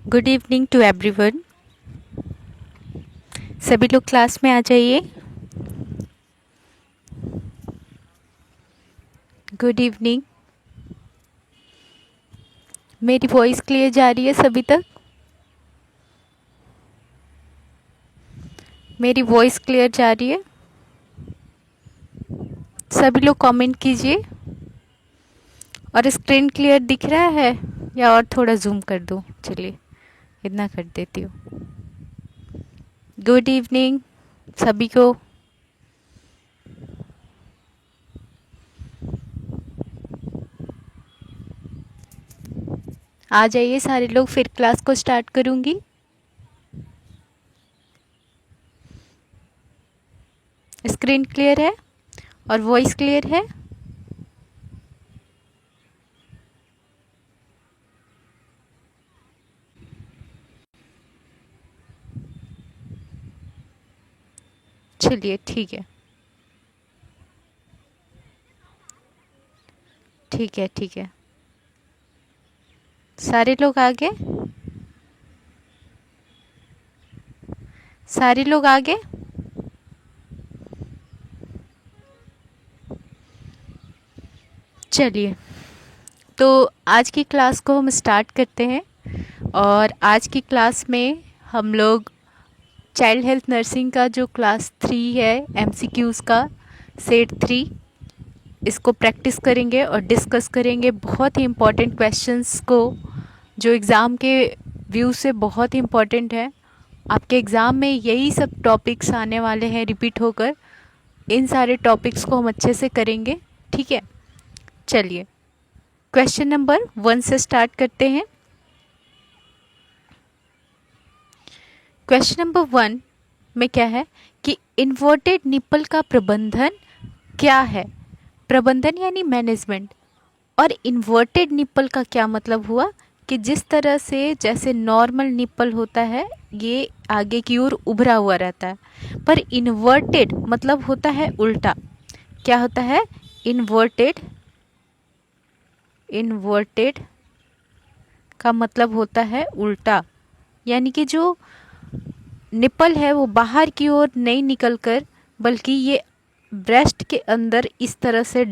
Good evening to everyone. सभी लोग class में आ जाइए। Good evening. मेरी वॉइस क्लियर जा रही है सभी तक? मेरी वॉइस क्लियर जा रही है? सभी लोग कमेंट कीजिए। और स्क्रीन क्लियर दिख रहा है या और थोड़ा जूम कर दूं? चलिए इतना कर देती हूँ। गुड इवनिंग सभी को। आ जाइए सारे लोग, फिर क्लास को स्टार्ट करूँगी। स्क्रीन क्लियर है और वॉइस क्लियर है? चलिए ठीक है, ठीक है, ठीक है। सारे लोग आ गए? सारे लोग आ गए? चलिए, तो आज की क्लास को हम स्टार्ट करते हैं। और आज की क्लास में हम लोग चाइल्ड हेल्थ नर्सिंग का जो क्लास 3 है एमसीक्यूज़ का सेट 3, इसको प्रैक्टिस करेंगे और डिस्कस करेंगे बहुत ही इम्पोर्टेंट क्वेश्चंस को, जो एग्ज़ाम के व्यू से बहुत ही इम्पोर्टेंट है। आपके एग्ज़ाम में यही सब टॉपिक्स आने वाले हैं रिपीट होकर। इन सारे टॉपिक्स को हम अच्छे से करेंगे, ठीक है। चलिए क्वेश्चन नंबर 1 से स्टार्ट करते हैं। क्वेश्चन नंबर 1 में क्या है कि इन्वर्टेड निपल का प्रबंधन क्या है। प्रबंधन यानी मैनेजमेंट। और इन्वर्टेड निपल का क्या मतलब हुआ कि जिस तरह से जैसे नॉर्मल निपल होता है ये आगे की ओर उभरा हुआ रहता है, पर इन्वर्टेड मतलब होता है उल्टा। क्या होता है? इन्वर्टेड। इन्वर्टेड का मतलब होता है उल्टा, यानी कि जो निपल है वो बाहर की ओर नहीं निकलकर बल्कि ये ब्रेस्ट के अंदर इस तरह से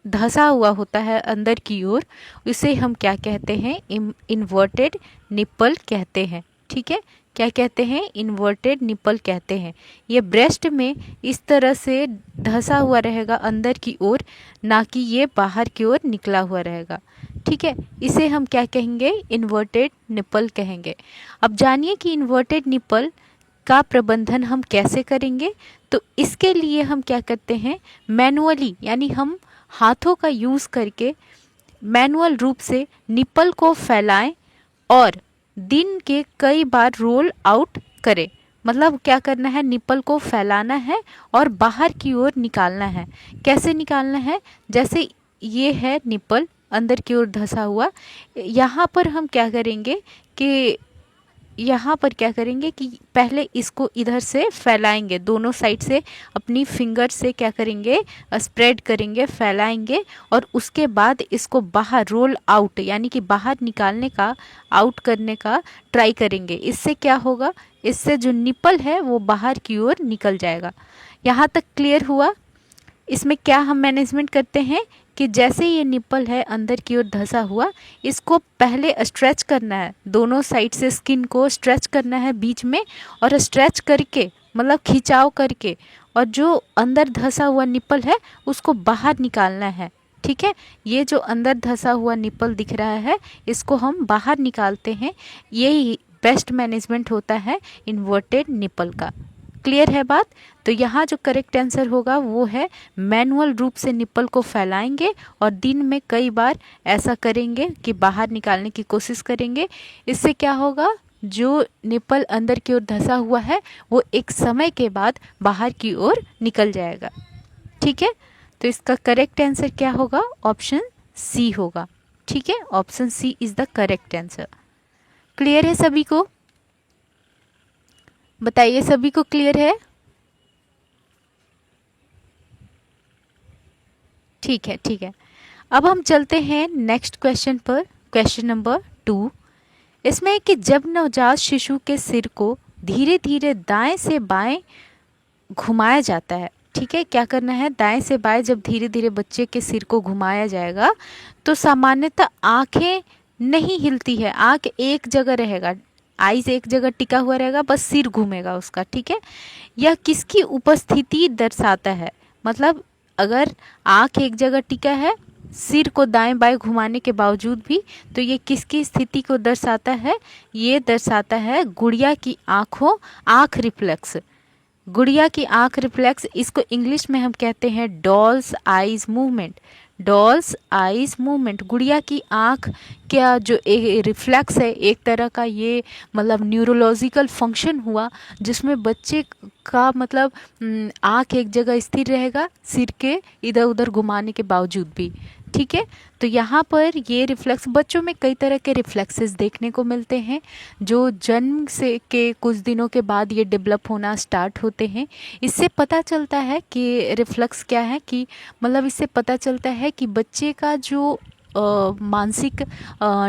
धंसा हुआ होता है अंदर की ओर। इसे हम क्या कहते हैं? इन्वर्टेड निपल कहते हैं, ठीक है। क्या कहते हैं? इन्वर्टेड निपल कहते हैं। ये ब्रेस्ट में इस तरह से धंसा हुआ रहेगा अंदर की ओर, ना कि ये बाहर की ओर निकला हुआ रहेगा, ठीक है। इसे हम क्या कहेंगे? इन्वर्टेड निपल कहेंगे। अब जानिए कि इन्वर्टेड निपल का प्रबंधन हम कैसे करेंगे। तो इसके लिए हम क्या करते हैं? मैनुअली, यानी हम हाथों का यूज़ करके मैनुअल रूप से निपल को फैलाएं और दिन के कई बार रोल आउट करें। मतलब क्या करना है? निपल को फैलाना है और बाहर की ओर निकालना है। कैसे निकालना है? जैसे ये है निपल अंदर की ओर धंसा हुआ, यहाँ पर हम क्या करेंगे कि यहाँ पर क्या करेंगे कि पहले इसको इधर से फैलाएंगे, दोनों साइड से अपनी फिंगर से क्या करेंगे? स्प्रेड करेंगे, फैलाएंगे। और उसके बाद इसको बाहर रोल आउट यानी कि बाहर निकालने का, आउट करने का ट्राई करेंगे। इससे क्या होगा? इससे जो निपल है वो बाहर की ओर निकल जाएगा। यहाँ तक क्लियर हुआ? इसमें क्या हम मैनेजमेंट करते हैं कि जैसे ये निपल है अंदर की ओर धंसा हुआ, इसको पहले स्ट्रेच करना है, दोनों साइड से स्किन को स्ट्रेच करना है बीच में, और स्ट्रेच करके मतलब खिंचाव करके, और जो अंदर धंसा हुआ निपल है उसको बाहर निकालना है, ठीक है। ये जो अंदर धंसा हुआ निपल दिख रहा है इसको हम बाहर निकालते हैं। यही बेस्ट मैनेजमेंट होता है इन्वर्टेड निपल का। क्लियर है बात? तो यहाँ जो करेक्ट आंसर होगा वो है मैनुअल रूप से निपल को फैलाएंगे और दिन में कई बार ऐसा करेंगे कि बाहर निकालने की कोशिश करेंगे। इससे क्या होगा? जो निपल अंदर की ओर धंसा हुआ है वो एक समय के बाद बाहर की ओर निकल जाएगा, ठीक है। तो इसका करेक्ट आंसर क्या होगा? ऑप्शन सी होगा, ठीक है। Option C is the correct answer. Clear है सभी को? बताइए सभी को क्लियर है? ठीक है, ठीक है। अब हम चलते हैं नेक्स्ट क्वेश्चन पर। क्वेश्चन नंबर 2 इसमें है कि जब नवजात शिशु के सिर को धीरे धीरे दाएं से बाएं घुमाया जाता है, ठीक है, क्या करना है, दाएं से बाएं जब धीरे धीरे बच्चे के सिर को घुमाया जाएगा तो सामान्यतः आंखें नहीं हिलती है, आंख एक जगह रहेगा, आईज एक जगह टिका हुआ रहेगा, बस सिर घूमेगा उसका, ठीक है। यह किसकी उपस्थिति दर्शाता है, मतलब अगर आंख एक जगह टिका है सिर को दाएं बाएं घुमाने के बावजूद भी, तो ये किसकी स्थिति को दर्शाता है, ये दर्शाता है गुड़िया की आंख रिफ्लेक्स। गुड़िया की आंख रिफ्लेक्स, इसको इंग्लिश में हम कहते हैं dolls eyes movement. Dolls eyes movement, गुड़िया की आंख क्या जो रिफ्लेक्स है, एक तरह का ये मतलब न्यूरोलॉजिकल फंक्शन हुआ जिसमें बच्चे का मतलब आंख एक जगह स्थिर रहेगा सिर के इधर उधर घुमाने के बावजूद भी, ठीक है। तो यहाँ पर ये रिफ्लेक्स, बच्चों में कई तरह के रिफ्लेक्सेस देखने को मिलते हैं जो जन्म से के कुछ दिनों के बाद ये डेवलप होना स्टार्ट होते हैं। इससे पता चलता है कि रिफ्लेक्स क्या है, कि मतलब इससे पता चलता है कि बच्चे का जो मानसिक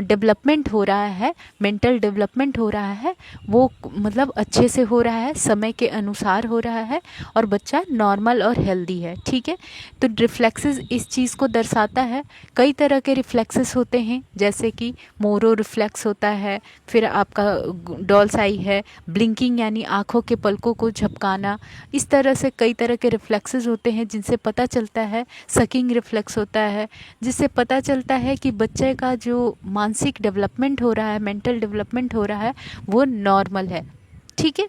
डेवलपमेंट हो रहा है, मेंटल डेवलपमेंट हो रहा है, वो मतलब अच्छे से हो रहा है, समय के अनुसार हो रहा है और बच्चा नॉर्मल और हेल्दी है, ठीक है। तो रिफ्लेक्सेस इस चीज़ को दर्शाता है। कई तरह के रिफ्लेक्सेस होते हैं जैसे कि मोरो रिफ्लेक्स होता है, फिर आपका डॉल्स आई है, ब्लिंकिंग यानी आँखों के पलकों को झपकाना, इस तरह से कई तरह के रिफ्लेक्सेस होते हैं जिनसे पता चलता है। सकिंग रिफ्लेक्स होता है जिससे पता चलता है कि बच्चे का जो मानसिक डेवलपमेंट हो रहा है, मेंटल डेवलपमेंट हो रहा है, वो नॉर्मल है, ठीक है।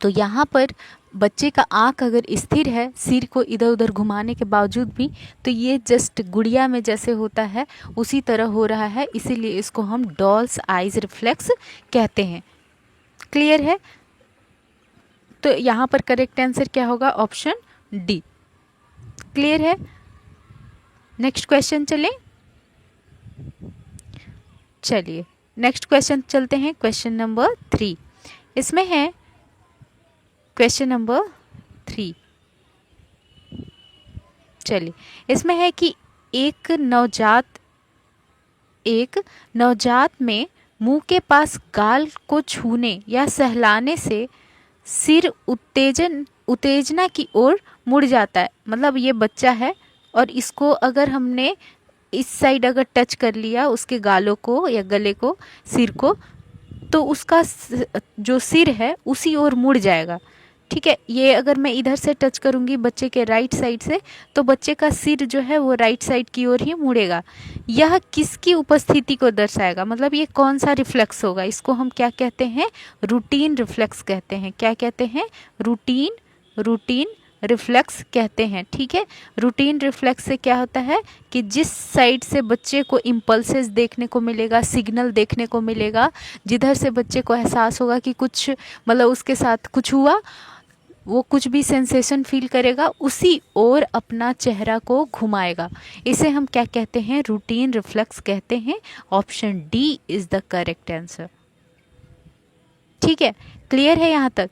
तो यहाँ पर बच्चे का आँख अगर स्थिर है सिर को इधर उधर घुमाने के बावजूद भी, तो ये जस्ट गुड़िया में जैसे होता है उसी तरह हो रहा है, इसीलिए इसको हम डॉल्स आइज रिफ्लेक्स कहते हैं। क्लियर है? तो यहाँ पर करेक्ट आंसर क्या होगा, ऑप्शन डी। क्लियर है? नेक्स्ट क्वेश्चन चलिए नेक्स्ट क्वेश्चन चलते हैं, क्वेश्चन नंबर 3। इसमें है क्वेश्चन नंबर 3, चलिए इसमें है कि एक नवजात में मुंह के पास गाल को छूने या सहलाने से सिर उत्तेजना की ओर मुड़ जाता है। मतलब ये बच्चा है और इसको अगर हमने इस साइड अगर टच कर लिया उसके गालों को या गले को, सिर को, तो उसका जो सिर है उसी ओर मुड़ जाएगा, ठीक है। ये अगर मैं इधर से टच करूंगी बच्चे के राइट साइड से, तो बच्चे का सिर जो है वो राइट साइड की ओर ही मुड़ेगा। यह किसकी उपस्थिति को दर्शाएगा, मतलब ये कौन सा रिफ्लेक्स होगा, इसको हम क्या कहते हैं, रूटीन रिफ्लेक्स कहते हैं। क्या कहते हैं, रूटीन रिफ्लेक्स कहते हैं, ठीक है। रूटीन रिफ्लेक्स से क्या होता है कि जिस साइड से बच्चे को इम्पल्सेस देखने को मिलेगा, सिग्नल देखने को मिलेगा, जिधर से बच्चे को एहसास होगा कि कुछ मतलब उसके साथ कुछ हुआ, वो कुछ भी सेंसेशन फील करेगा, उसी ओर अपना चेहरा को घुमाएगा। इसे हम क्या कहते हैं, रूटीन रिफ्लेक्स कहते हैं। Option D is the correct answer, ठीक है। क्लियर है यहाँ तक?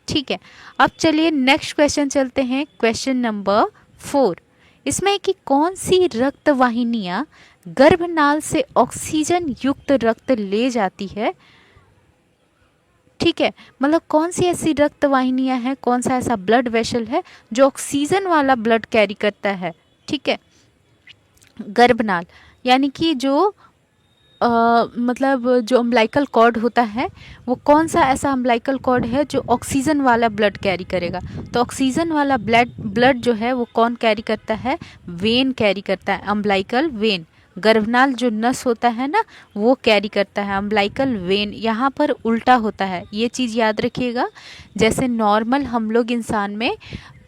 ठीक है, अब चलिए नेक्स्ट क्वेश्चन चलते हैं, क्वेश्चन नंबर 4। इसमें कि कौन सी रक्त वाहिनियां गर्भनाल से ऑक्सीजन युक्त रक्त ले जाती है, ठीक है। मतलब कौन सी ऐसी रक्त वाहिनियां हैं, कौन सा ऐसा ब्लड वेसल है जो ऑक्सीजन वाला ब्लड कैरी करता है, ठीक है। गर्भनाल यानी कि जो मतलब जो अम्बिलाइकल कॉर्ड होता है, वो कौन सा ऐसा अम्बिलाइकल कॉर्ड है जो ऑक्सीजन वाला ब्लड कैरी करेगा। तो ऑक्सीजन वाला ब्लड जो है वो कौन कैरी करता है, वेन कैरी करता है, अम्बिलाइकल वेन। गर्भनाल जो नस होता है ना, वो कैरी करता है अम्बिलाइकल वेन। यहाँ पर उल्टा होता है, ये चीज़ याद रखिएगा। जैसे नॉर्मल हम लोग इंसान में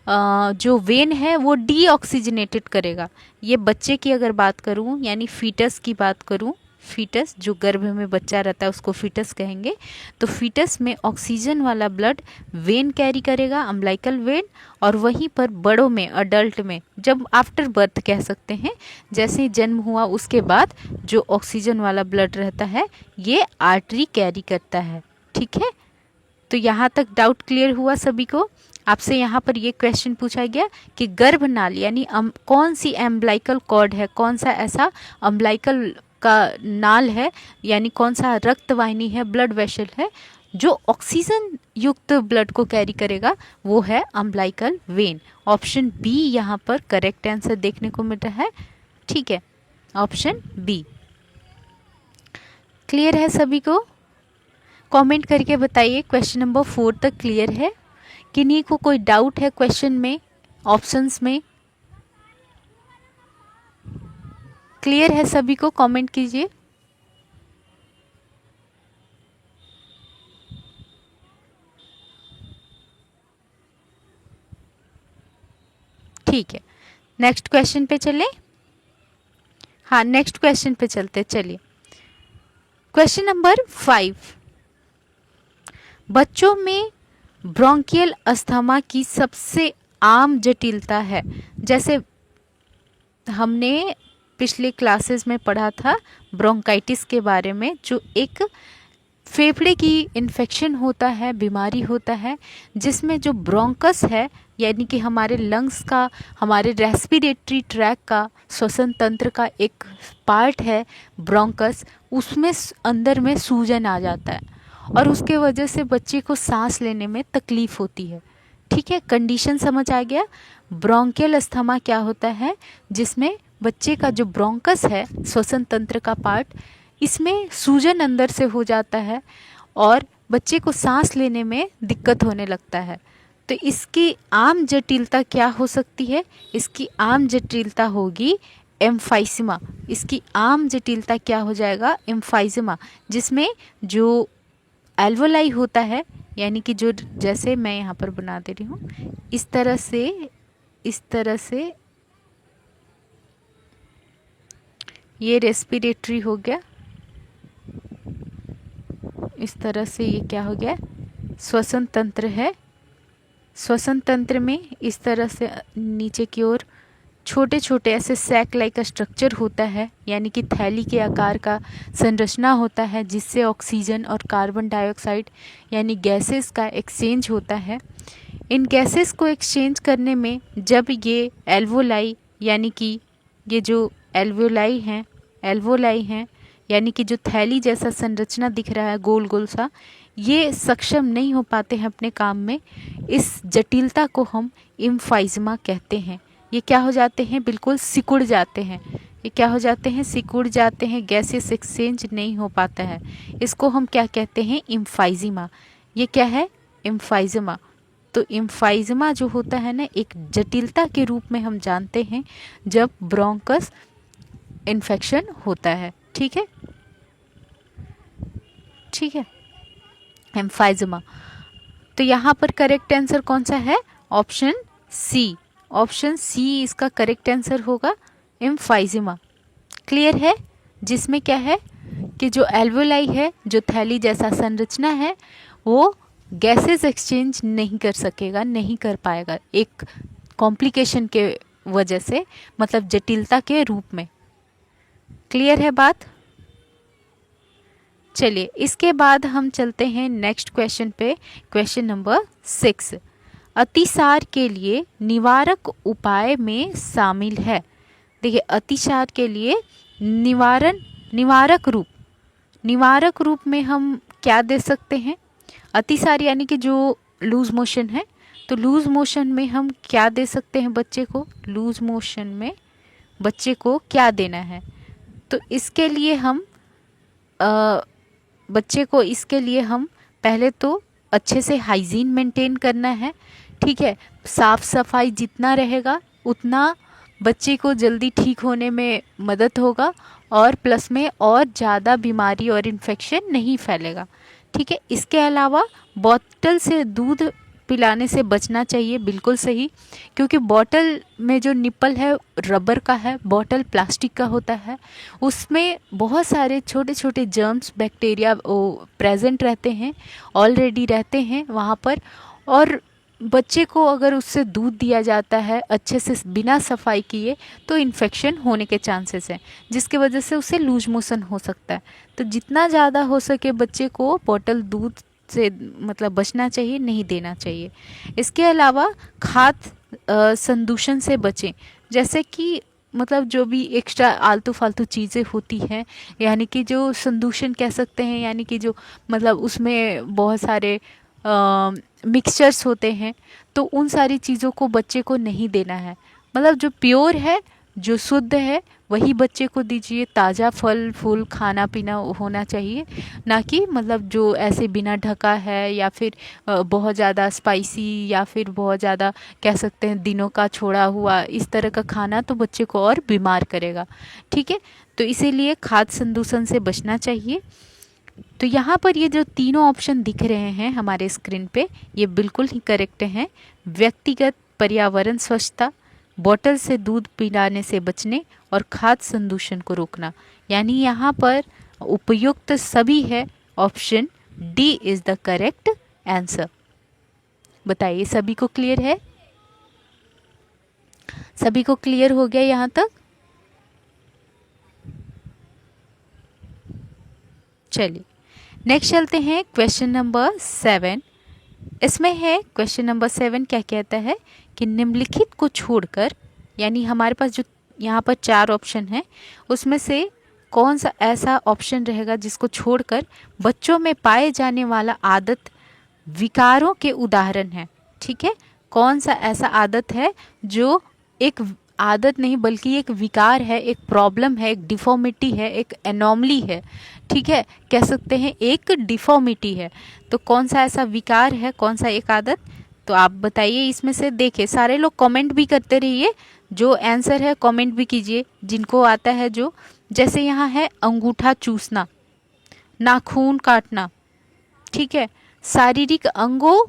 जो वेन है वो डीऑक्सीजनेटेड करेगा। ये बच्चे की अगर बात करूँ यानी फीटस की बात करूँ, फीटस जो गर्भ में बच्चा रहता है उसको फीटस कहेंगे। तो फीटस में ऑक्सीजन वाला ब्लड वेन कैरी करेगा, अम्बिलाइकल वेन। और वहीं पर बड़ों में, अडल्ट में, जब आफ्टर बर्थ कह सकते हैं, जैसे ही जन्म हुआ उसके बाद जो ऑक्सीजन वाला ब्लड रहता है ये आर्टरी कैरी करता है, ठीक है। तो यहाँ तक डाउट क्लियर हुआ सभी को? आपसे यहाँ पर ये क्वेश्चन पूछा गया कि गर्भनाल यानी कौन सी एम्ब्लाइकल कॉर्ड है, कौन सा ऐसा अम्बलाइकल का नाल है, यानी कौन सा रक्त वाहिनी है, ब्लड वेसल है जो ऑक्सीजन युक्त ब्लड को कैरी करेगा, वो है अम्बलाइकल वेन। ऑप्शन बी यहाँ पर करेक्ट आंसर देखने को मिल रहा है। ठीक है, ऑप्शन बी। क्लियर है सभी को? कमेंट करके बताइए क्वेश्चन नंबर 4 तक क्लियर है? किन्हीं को कोई डाउट है क्वेश्चन में, ऑप्शंस में? क्लियर है सभी को? कमेंट कीजिए। ठीक है, नेक्स्ट क्वेश्चन पे चलें। हाँ, नेक्स्ट क्वेश्चन पे चलते, चलिए। क्वेश्चन नंबर 5, बच्चों में ब्रोंकियल अस्थमा की सबसे आम जटिलता है। जैसे हमने पिछले क्लासेस में पढ़ा था ब्रोंकाइटिस के बारे में, जो एक फेफड़े की इन्फेक्शन होता है, बीमारी होता है, जिसमें जो ब्रोंकस है यानी कि हमारे लंग्स का, हमारे रेस्पिरेटरी ट्रैक का, श्वसन तंत्र का एक पार्ट है ब्रोंकस, उसमें अंदर में सूजन आ जाता है और उसके वजह से बच्चे को सांस लेने में तकलीफ होती है। ठीक है, कंडीशन समझ आ गया? ब्रोंकियल अस्थमा क्या होता है? जिसमें बच्चे का जो ब्रोंकस है, श्वसन तंत्र का पार्ट, इसमें सूजन अंदर से हो जाता है और बच्चे को सांस लेने में दिक्कत होने लगता है। तो इसकी आम जटिलता क्या हो सकती है? इसकी आम जटिलता होगी एम्फाइसीमा। इसकी आम जटिलता क्या हो जाएगा? एम्फाइसीमा, जिसमें जो एल्वोलाई होता है, यानी कि जो, जैसे मैं यहाँ पर बना दे रही हूँ, इस तरह से ये रेस्पिरेटरी हो गया, इस तरह से ये क्या हो गया? श्वसन तंत्र है। श्वसन तंत्र में इस तरह से नीचे की ओर छोटे छोटे ऐसे सैक लाइक स्ट्रक्चर होता है, यानी कि थैली के आकार का संरचना होता है, जिससे ऑक्सीजन और कार्बन डाइऑक्साइड यानी गैसेस का एक्सचेंज होता है। इन गैसेस को एक्सचेंज करने में जब ये एल्वोलाई, यानी कि ये जो एल्वोलाई हैं यानी कि जो थैली जैसा संरचना दिख रहा है गोल गोल सा, ये सक्षम नहीं हो पाते हैं अपने काम में, इस जटिलता को हम एम्फाइज़मा कहते हैं। ये क्या हो जाते हैं? बिल्कुल सिकुड़ जाते हैं। ये क्या हो जाते हैं? सिकुड़ जाते हैं, गैसेस एक्सचेंज नहीं हो पाता है। इसको हम क्या कहते हैं? एम्फाइज़मा। ये क्या है? एम्फाइज़मा। तो एम्फाइज़मा जो होता है ना, एक जटिलता के रूप में हम जानते हैं जब ब्रोंकस इन्फेक्शन होता है। ठीक है, ठीक है, एम्फाइज़मा। तो यहाँ पर करेक्ट आंसर कौन सा है? ऑप्शन सी। ऑप्शन सी इसका करेक्ट आंसर होगा, एम्फाइज़मा। क्लियर है? जिसमें क्या है कि जो एल्वोलाई है, जो थैली जैसा संरचना है, वो गैसेस एक्सचेंज नहीं कर सकेगा, नहीं कर पाएगा, एक कॉम्प्लिकेशन के वजह से, मतलब जटिलता के रूप में। क्लियर है बात? चलिए, इसके बाद हम चलते हैं नेक्स्ट क्वेश्चन पे। क्वेश्चन नंबर 6, अतिसार के लिए निवारक उपाय में शामिल है। देखिए, अतिसार के लिए निवारक रूप में हम क्या दे सकते हैं? अतिसार यानी कि जो लूज मोशन है, तो लूज मोशन में हम क्या दे सकते हैं बच्चे को? लूज मोशन में बच्चे को क्या देना है? तो इसके लिए हम बच्चे को, इसके लिए हम पहले तो अच्छे से हाइजीन मेंटेन करना है। ठीक है, साफ सफाई जितना रहेगा उतना बच्चे को जल्दी ठीक होने में मदद होगा और प्लस में और ज़्यादा बीमारी और इन्फेक्शन नहीं फैलेगा। ठीक है, इसके अलावा बॉटल से दूध पिलाने से बचना चाहिए, बिल्कुल सही, क्योंकि बॉटल में जो निप्पल है रबर का है, बॉटल प्लास्टिक का होता है, उसमें बहुत सारे छोटे छोटे जर्म्स, बैक्टीरिया प्रेजेंट रहते हैं, ऑलरेडी रहते हैं वहाँ पर, और बच्चे को अगर उससे दूध दिया जाता है अच्छे से बिना सफाई किए तो इन्फेक्शन होने के चांसेस हैं, जिसकी वजह से उसे लूज मोशन हो सकता है। तो जितना ज़्यादा हो सके बच्चे को बॉटल दूध से मतलब बचना चाहिए, नहीं देना चाहिए। इसके अलावा खाद्य संदूषण से बचें, जैसे कि मतलब जो भी एक्स्ट्रा आलतू फालतू चीज़ें होती हैं, यानी कि जो संदूषण कह सकते हैं, यानी कि जो मतलब उसमें बहुत सारे मिक्सचर्स होते हैं, तो उन सारी चीज़ों को बच्चे को नहीं देना है। मतलब जो प्योर है, जो शुद्ध है, वही बच्चे को दीजिए। ताज़ा फल फूल खाना पीना होना चाहिए, ना कि मतलब जो ऐसे बिना ढका है, या फिर बहुत ज़्यादा स्पाइसी, या फिर बहुत ज़्यादा कह सकते हैं दिनों का छोड़ा हुआ, इस तरह का खाना तो बच्चे को और बीमार करेगा। ठीक है, तो इसीलिए खाद्य संदूषण से बचना चाहिए। तो यहाँ पर ये जो तीनों ऑप्शन दिख रहे हैं हमारे स्क्रीन पे, ये बिल्कुल ही करेक्ट हैं। व्यक्तिगत पर्यावरण स्वच्छता, बॉटल से दूध पिलाने से बचने, और खाद्य संदूषण को रोकना, यानी यहाँ पर उपयुक्त सभी है। Option D is the correct answer. बताइए, सभी को क्लियर है? सभी को क्लियर हो गया यहाँ तक? चलिए नेक्स्ट चलते हैं क्वेश्चन नंबर 7। इसमें है क्वेश्चन नंबर 7 क्या कहता है कि निम्नलिखित को छोड़कर, यानी हमारे पास जो यहाँ पर 4 ऑप्शन है, उसमें से कौन सा ऐसा ऑप्शन रहेगा जिसको छोड़कर बच्चों में पाए जाने वाला आदत विकारों के उदाहरण है। ठीक है, कौन सा ऐसा आदत है जो एक आदत नहीं बल्कि एक विकार है, एक प्रॉब्लम है, एक डिफॉर्मिटी है, एक एनॉमली है। ठीक है, कह सकते हैं एक डिफॉर्मिटी है। तो कौन सा ऐसा विकार है, कौन सा एक आदत? तो आप बताइए इसमें से। देखिए सारे लोग कमेंट भी करते रहिए, जो आंसर है कमेंट भी कीजिए, जिनको आता है जो। जैसे यहाँ है अंगूठा चूसना, नाखून काटना, ठीक है, शारीरिक अंगों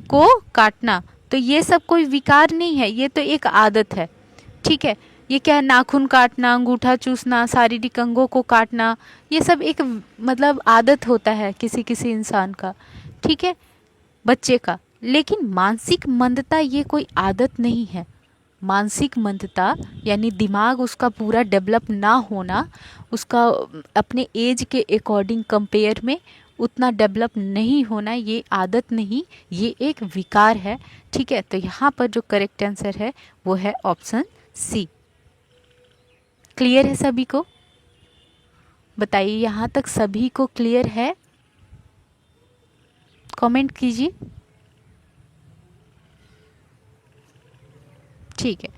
को काटना, तो ये सब कोई विकार नहीं है, ये तो एक आदत है। ठीक है, ये क्या है? नाखून काटना, अंगूठा चूसना, शारीरिक अंगों को काटना, ये सब एक मतलब आदत होता है किसी किसी इंसान का। ठीक है, बच्चे का। लेकिन मानसिक मंदता ये कोई आदत नहीं है। मानसिक मंदता यानी दिमाग उसका पूरा डेवलप ना होना, उसका अपने एज के अकॉर्डिंग कंपेयर में उतना डेवलप नहीं होना, ये आदत नहीं, ये एक विकार है। ठीक है, तो यहाँ पर जो करेक्ट आंसर है वो है ऑप्शन सी। क्लियर है सभी को? बताइए यहाँ तक सभी को क्लियर है? कमेंट कीजिए। ठीक है,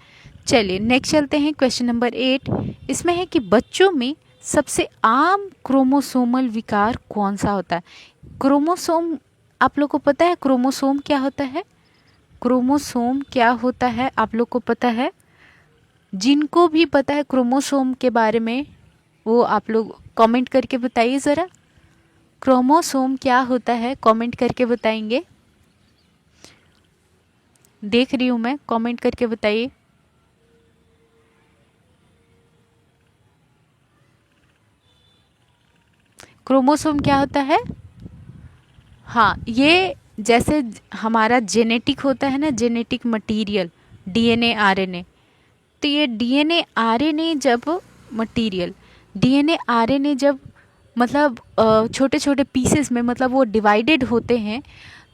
चलिए नेक्स्ट चलते हैं क्वेश्चन नंबर 8। इसमें है कि बच्चों में सबसे आम क्रोमोसोमल विकार कौन सा होता है? क्रोमोसोम, आप लोग को पता है क्रोमोसोम क्या होता है? क्रोमोसोम क्या होता है आप लोग को पता है? जिनको भी पता है क्रोमोसोम के बारे में, वो आप लोग कमेंट करके बताइए ज़रा। क्रोमोसोम क्या होता है कमेंट करके बताएंगे? देख रही हूँ मैं, कमेंट करके बताइए। क्रोमोसोम क्या होता है? हाँ, ये जैसे हमारा जेनेटिक होता है ना, जेनेटिक मटेरियल, डीएनए आरएनए। तो ये डीएनए आरएनए जब मटेरियल, डीएनए आरएनए जब मतलब छोटे छोटे पीसेस में मतलब वो डिवाइडेड होते हैं,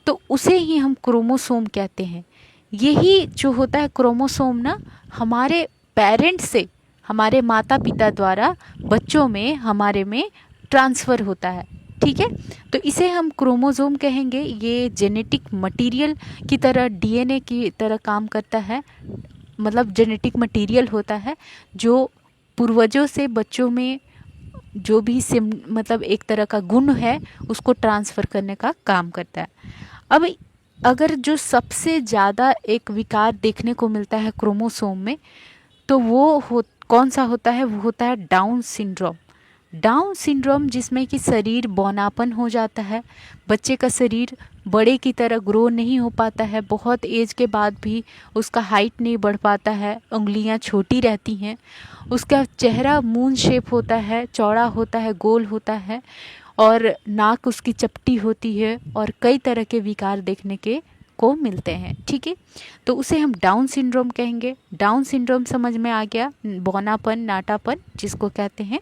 तो उसे ही हम क्रोमोसोम कहते हैं। यही जो होता है क्रोमोसोम ना, हमारे पेरेंट्स से, हमारे माता पिता द्वारा बच्चों में, हमारे में ट्रांसफ़र होता है। ठीक है, तो इसे हम क्रोमोसोम कहेंगे। ये जेनेटिक मटेरियल की तरह, डीएनए की तरह काम करता है, मतलब जेनेटिक मटेरियल होता है जो पूर्वजों से बच्चों में जो भी सिम मतलब एक तरह का गुण है उसको ट्रांसफ़र करने का काम करता है। अब अगर जो सबसे ज़्यादा एक विकार देखने को मिलता है क्रोमोसोम में, तो वो कौन सा होता है? वो होता है डाउन सिंड्रोम। डाउन सिंड्रोम जिसमें कि शरीर बौनापन हो जाता है, बच्चे का शरीर बड़े की तरह ग्रो नहीं हो पाता है, बहुत एज के बाद भी उसका हाइट नहीं बढ़ पाता है, उंगलियां छोटी रहती हैं, उसका चेहरा मून शेप होता है, चौड़ा होता है, गोल होता है, और नाक उसकी चपटी होती है, और कई तरह के विकार देखने के को मिलते हैं। ठीक है, तो उसे हम डाउन सिंड्रोम कहेंगे। डाउन सिंड्रोम समझ में आ गया, बौनापन, नाटापन जिसको कहते हैं।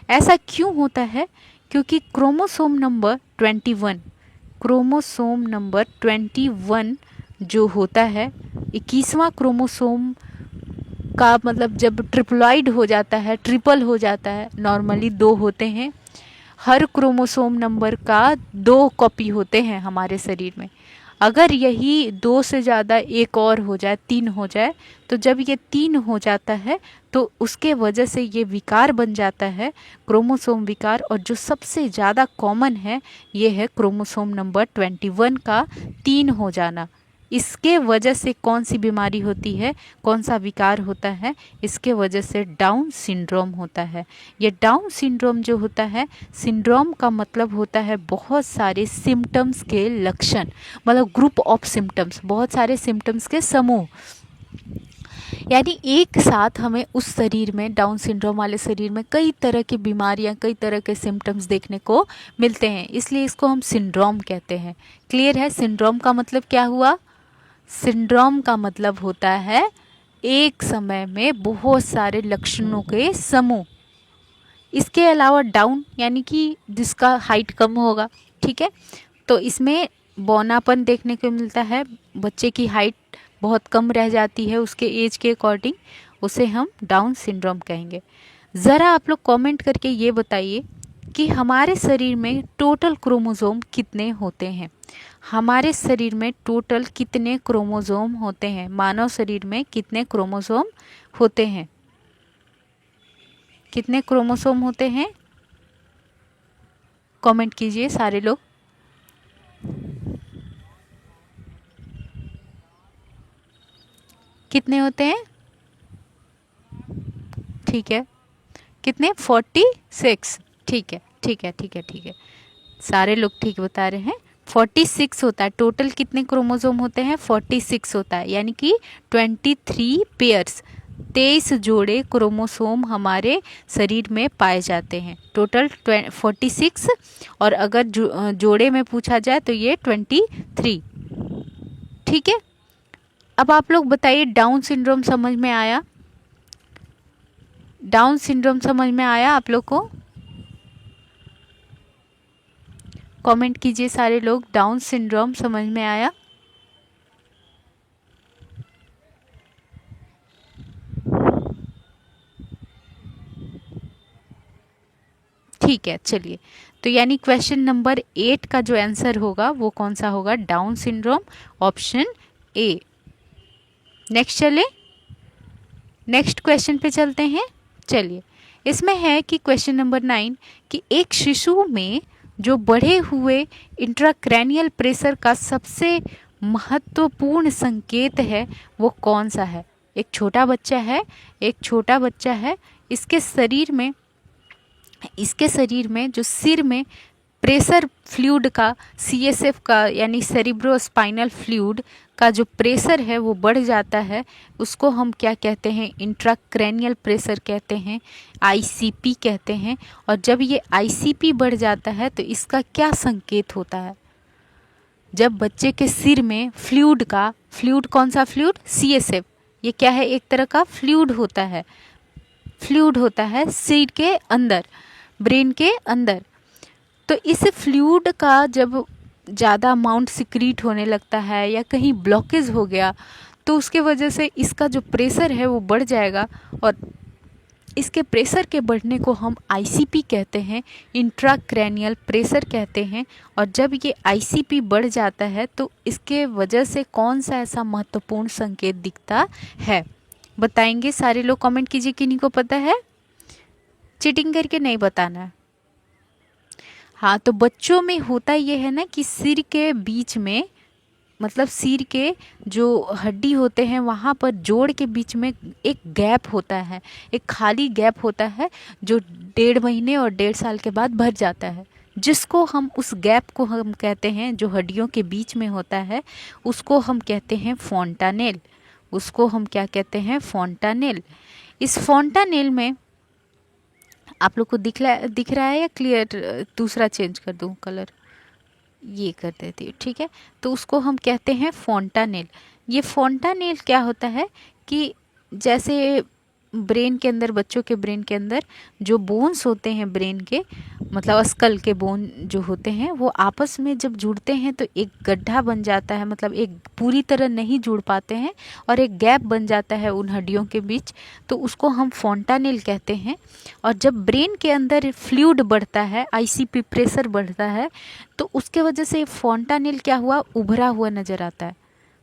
ऐसा क्यों होता है? क्योंकि क्रोमोसोम नंबर 21 क्रोमोसोम नंबर 21 जो होता है, 21वां क्रोमोसोम का मतलब जब ट्रिप्लॉइड हो जाता है, ट्रिपल हो जाता है, नॉर्मली 2 होते हैं, हर क्रोमोसोम नंबर का 2 कॉपी होते हैं हमारे शरीर में। अगर यही 2 से ज़्यादा एक और हो जाए, 3 हो जाए, तो जब ये 3 हो जाता है तो उसके वजह से ये विकार बन जाता है, क्रोमोसोम विकार। और जो सबसे ज़्यादा कॉमन है ये है क्रोमोसोम नंबर 21 का 3 हो जाना। इसके वजह से कौन सी बीमारी होती है, कौन सा विकार होता है, इसके वजह से डाउन सिंड्रोम होता है। ये डाउन सिंड्रोम जो होता है, सिंड्रोम का मतलब होता है बहुत सारे सिम्टम्स के लक्षण, मतलब ग्रुप ऑफ सिम्टम्स, बहुत सारे सिम्टम्स के समूह। यानी एक साथ हमें उस शरीर में, डाउन सिंड्रोम वाले शरीर में कई तरह की बीमारियां, कई तरह के सिम्टम्स देखने को मिलते हैं, इसलिए इसको हम सिंड्रोम कहते हैं। क्लियर है? सिंड्रोम का मतलब क्या हुआ? सिंड्रोम का मतलब होता है एक समय में बहुत सारे लक्षणों के समूह। इसके अलावा डाउन यानी कि जिसका हाइट कम होगा, ठीक है, तो इसमें बौनापन देखने को मिलता है, बच्चे की हाइट बहुत कम रह जाती है उसके एज के अकॉर्डिंग, उसे हम डाउन सिंड्रोम कहेंगे। ज़रा आप लोग कमेंट करके ये बताइए कि हमारे शरीर में टोटल क्रोमोसोम कितने होते हैं? हमारे शरीर में टोटल कितने क्रोमोसोम होते हैं? मानव शरीर में कितने क्रोमोसोम होते हैं? कितने क्रोमोसोम होते हैं? कमेंट कीजिए सारे लोग। कितने होते हैं? ठीक है, कितने? 46। ठीक है, ठीक है, ठीक है, ठीक है, सारे लोग ठीक बता रहे हैं। 46 होता है। टोटल कितने क्रोमोसोम होते हैं? 46 होता है, यानी कि 23 पेयर्स, 23 जोड़े क्रोमोसोम हमारे शरीर में पाए जाते हैं। टोटल 46, और अगर जोड़े में पूछा जाए तो ये 23। ठीक है, अब आप लोग बताइए, डाउन सिंड्रोम समझ में आया? डाउन सिंड्रोम समझ में आया आप लोग को? कमेंट कीजिए सारे लोग, डाउन सिंड्रोम समझ में आया? ठीक है, चलिए, तो यानी क्वेश्चन नंबर 8 का जो आंसर होगा वो कौन सा होगा? Down syndrome, option A. Next चले, नेक्स्ट क्वेश्चन पे चलते हैं। चलिए, इसमें है कि क्वेश्चन नंबर 9 कि एक शिशु में जो बढ़े हुए इंट्राक्रैनियल प्रेशर का सबसे महत्वपूर्ण संकेत है वो कौन सा है? एक छोटा बच्चा है, एक छोटा बच्चा है, इसके शरीर में जो सिर में प्रेशर फ्लूइड का, CSF का यानी सेरिब्रोस्पाइनल फ्लूइड का जो प्रेशर है वो बढ़ जाता है, उसको हम क्या कहते हैं? इंट्राक्रैनियल प्रेशर कहते हैं, ICP कहते हैं। और जब ये ICP बढ़ जाता है तो इसका क्या संकेत होता है? जब बच्चे के सिर में फ्लूइड कौन सा फ्लूइड? CSF, ये क्या है? एक तरह का फ्लूइड होता है सिर के अंदर, ब्रेन के अंदर। तो इस फ्लूइड का जब ज़्यादा अमाउंट सिक्रीट होने लगता है या कहीं ब्लॉकेज हो गया तो उसके वजह से इसका जो प्रेशर है वो बढ़ जाएगा, और इसके प्रेशर के बढ़ने को हम ICP कहते हैं, इंट्राक्रैनियल प्रेशर कहते हैं। और जब ये ICP बढ़ जाता है तो इसके वजह से कौन सा ऐसा महत्वपूर्ण संकेत दिखता है? बताएंगे सारे लोग, कमेंट कीजिए किन्हीं को पता है। चीटिंग करके नहीं बताना है। हाँ, तो बच्चों में होता ये है ना कि सिर के बीच में, मतलब सिर के जो हड्डी होते हैं वहाँ पर जोड़ के बीच में एक गैप होता है, एक खाली गैप होता है जो 1.5 महीने और 1.5 साल के बाद भर जाता है, जिसको हम, उस गैप को हम कहते हैं, जो हड्डियों के बीच में होता है उसको हम कहते हैं फॉन्टानेल। उसको हम क्या कहते हैं? फॉन्टानेल। इस फॉन्टानेल में आप लोग को दिख रहा है या क्लियर? दूसरा चेंज कर दूँ कलर, ये कर देती हूँ, ठीक है। तो उसको हम कहते हैं फॉन्टानेल। ये फॉन्टानेल क्या होता है कि जैसे ब्रेन के अंदर, बच्चों के ब्रेन के अंदर जो बोन्स होते हैं ब्रेन के, मतलब स्कल के बोन जो होते हैं वो आपस में जब जुड़ते हैं तो एक गड्ढा बन जाता है, मतलब एक पूरी तरह नहीं जुड़ पाते हैं और एक गैप बन जाता है उन हड्डियों के बीच, तो उसको हम फॉन्टानेल कहते हैं। और जब ब्रेन के अंदर फ्लूइड बढ़ता है, आईसीपी प्रेशर बढ़ता है, तो उसके वजह से फॉन्टानेल क्या हुआ, उभरा हुआ नज़र आता है।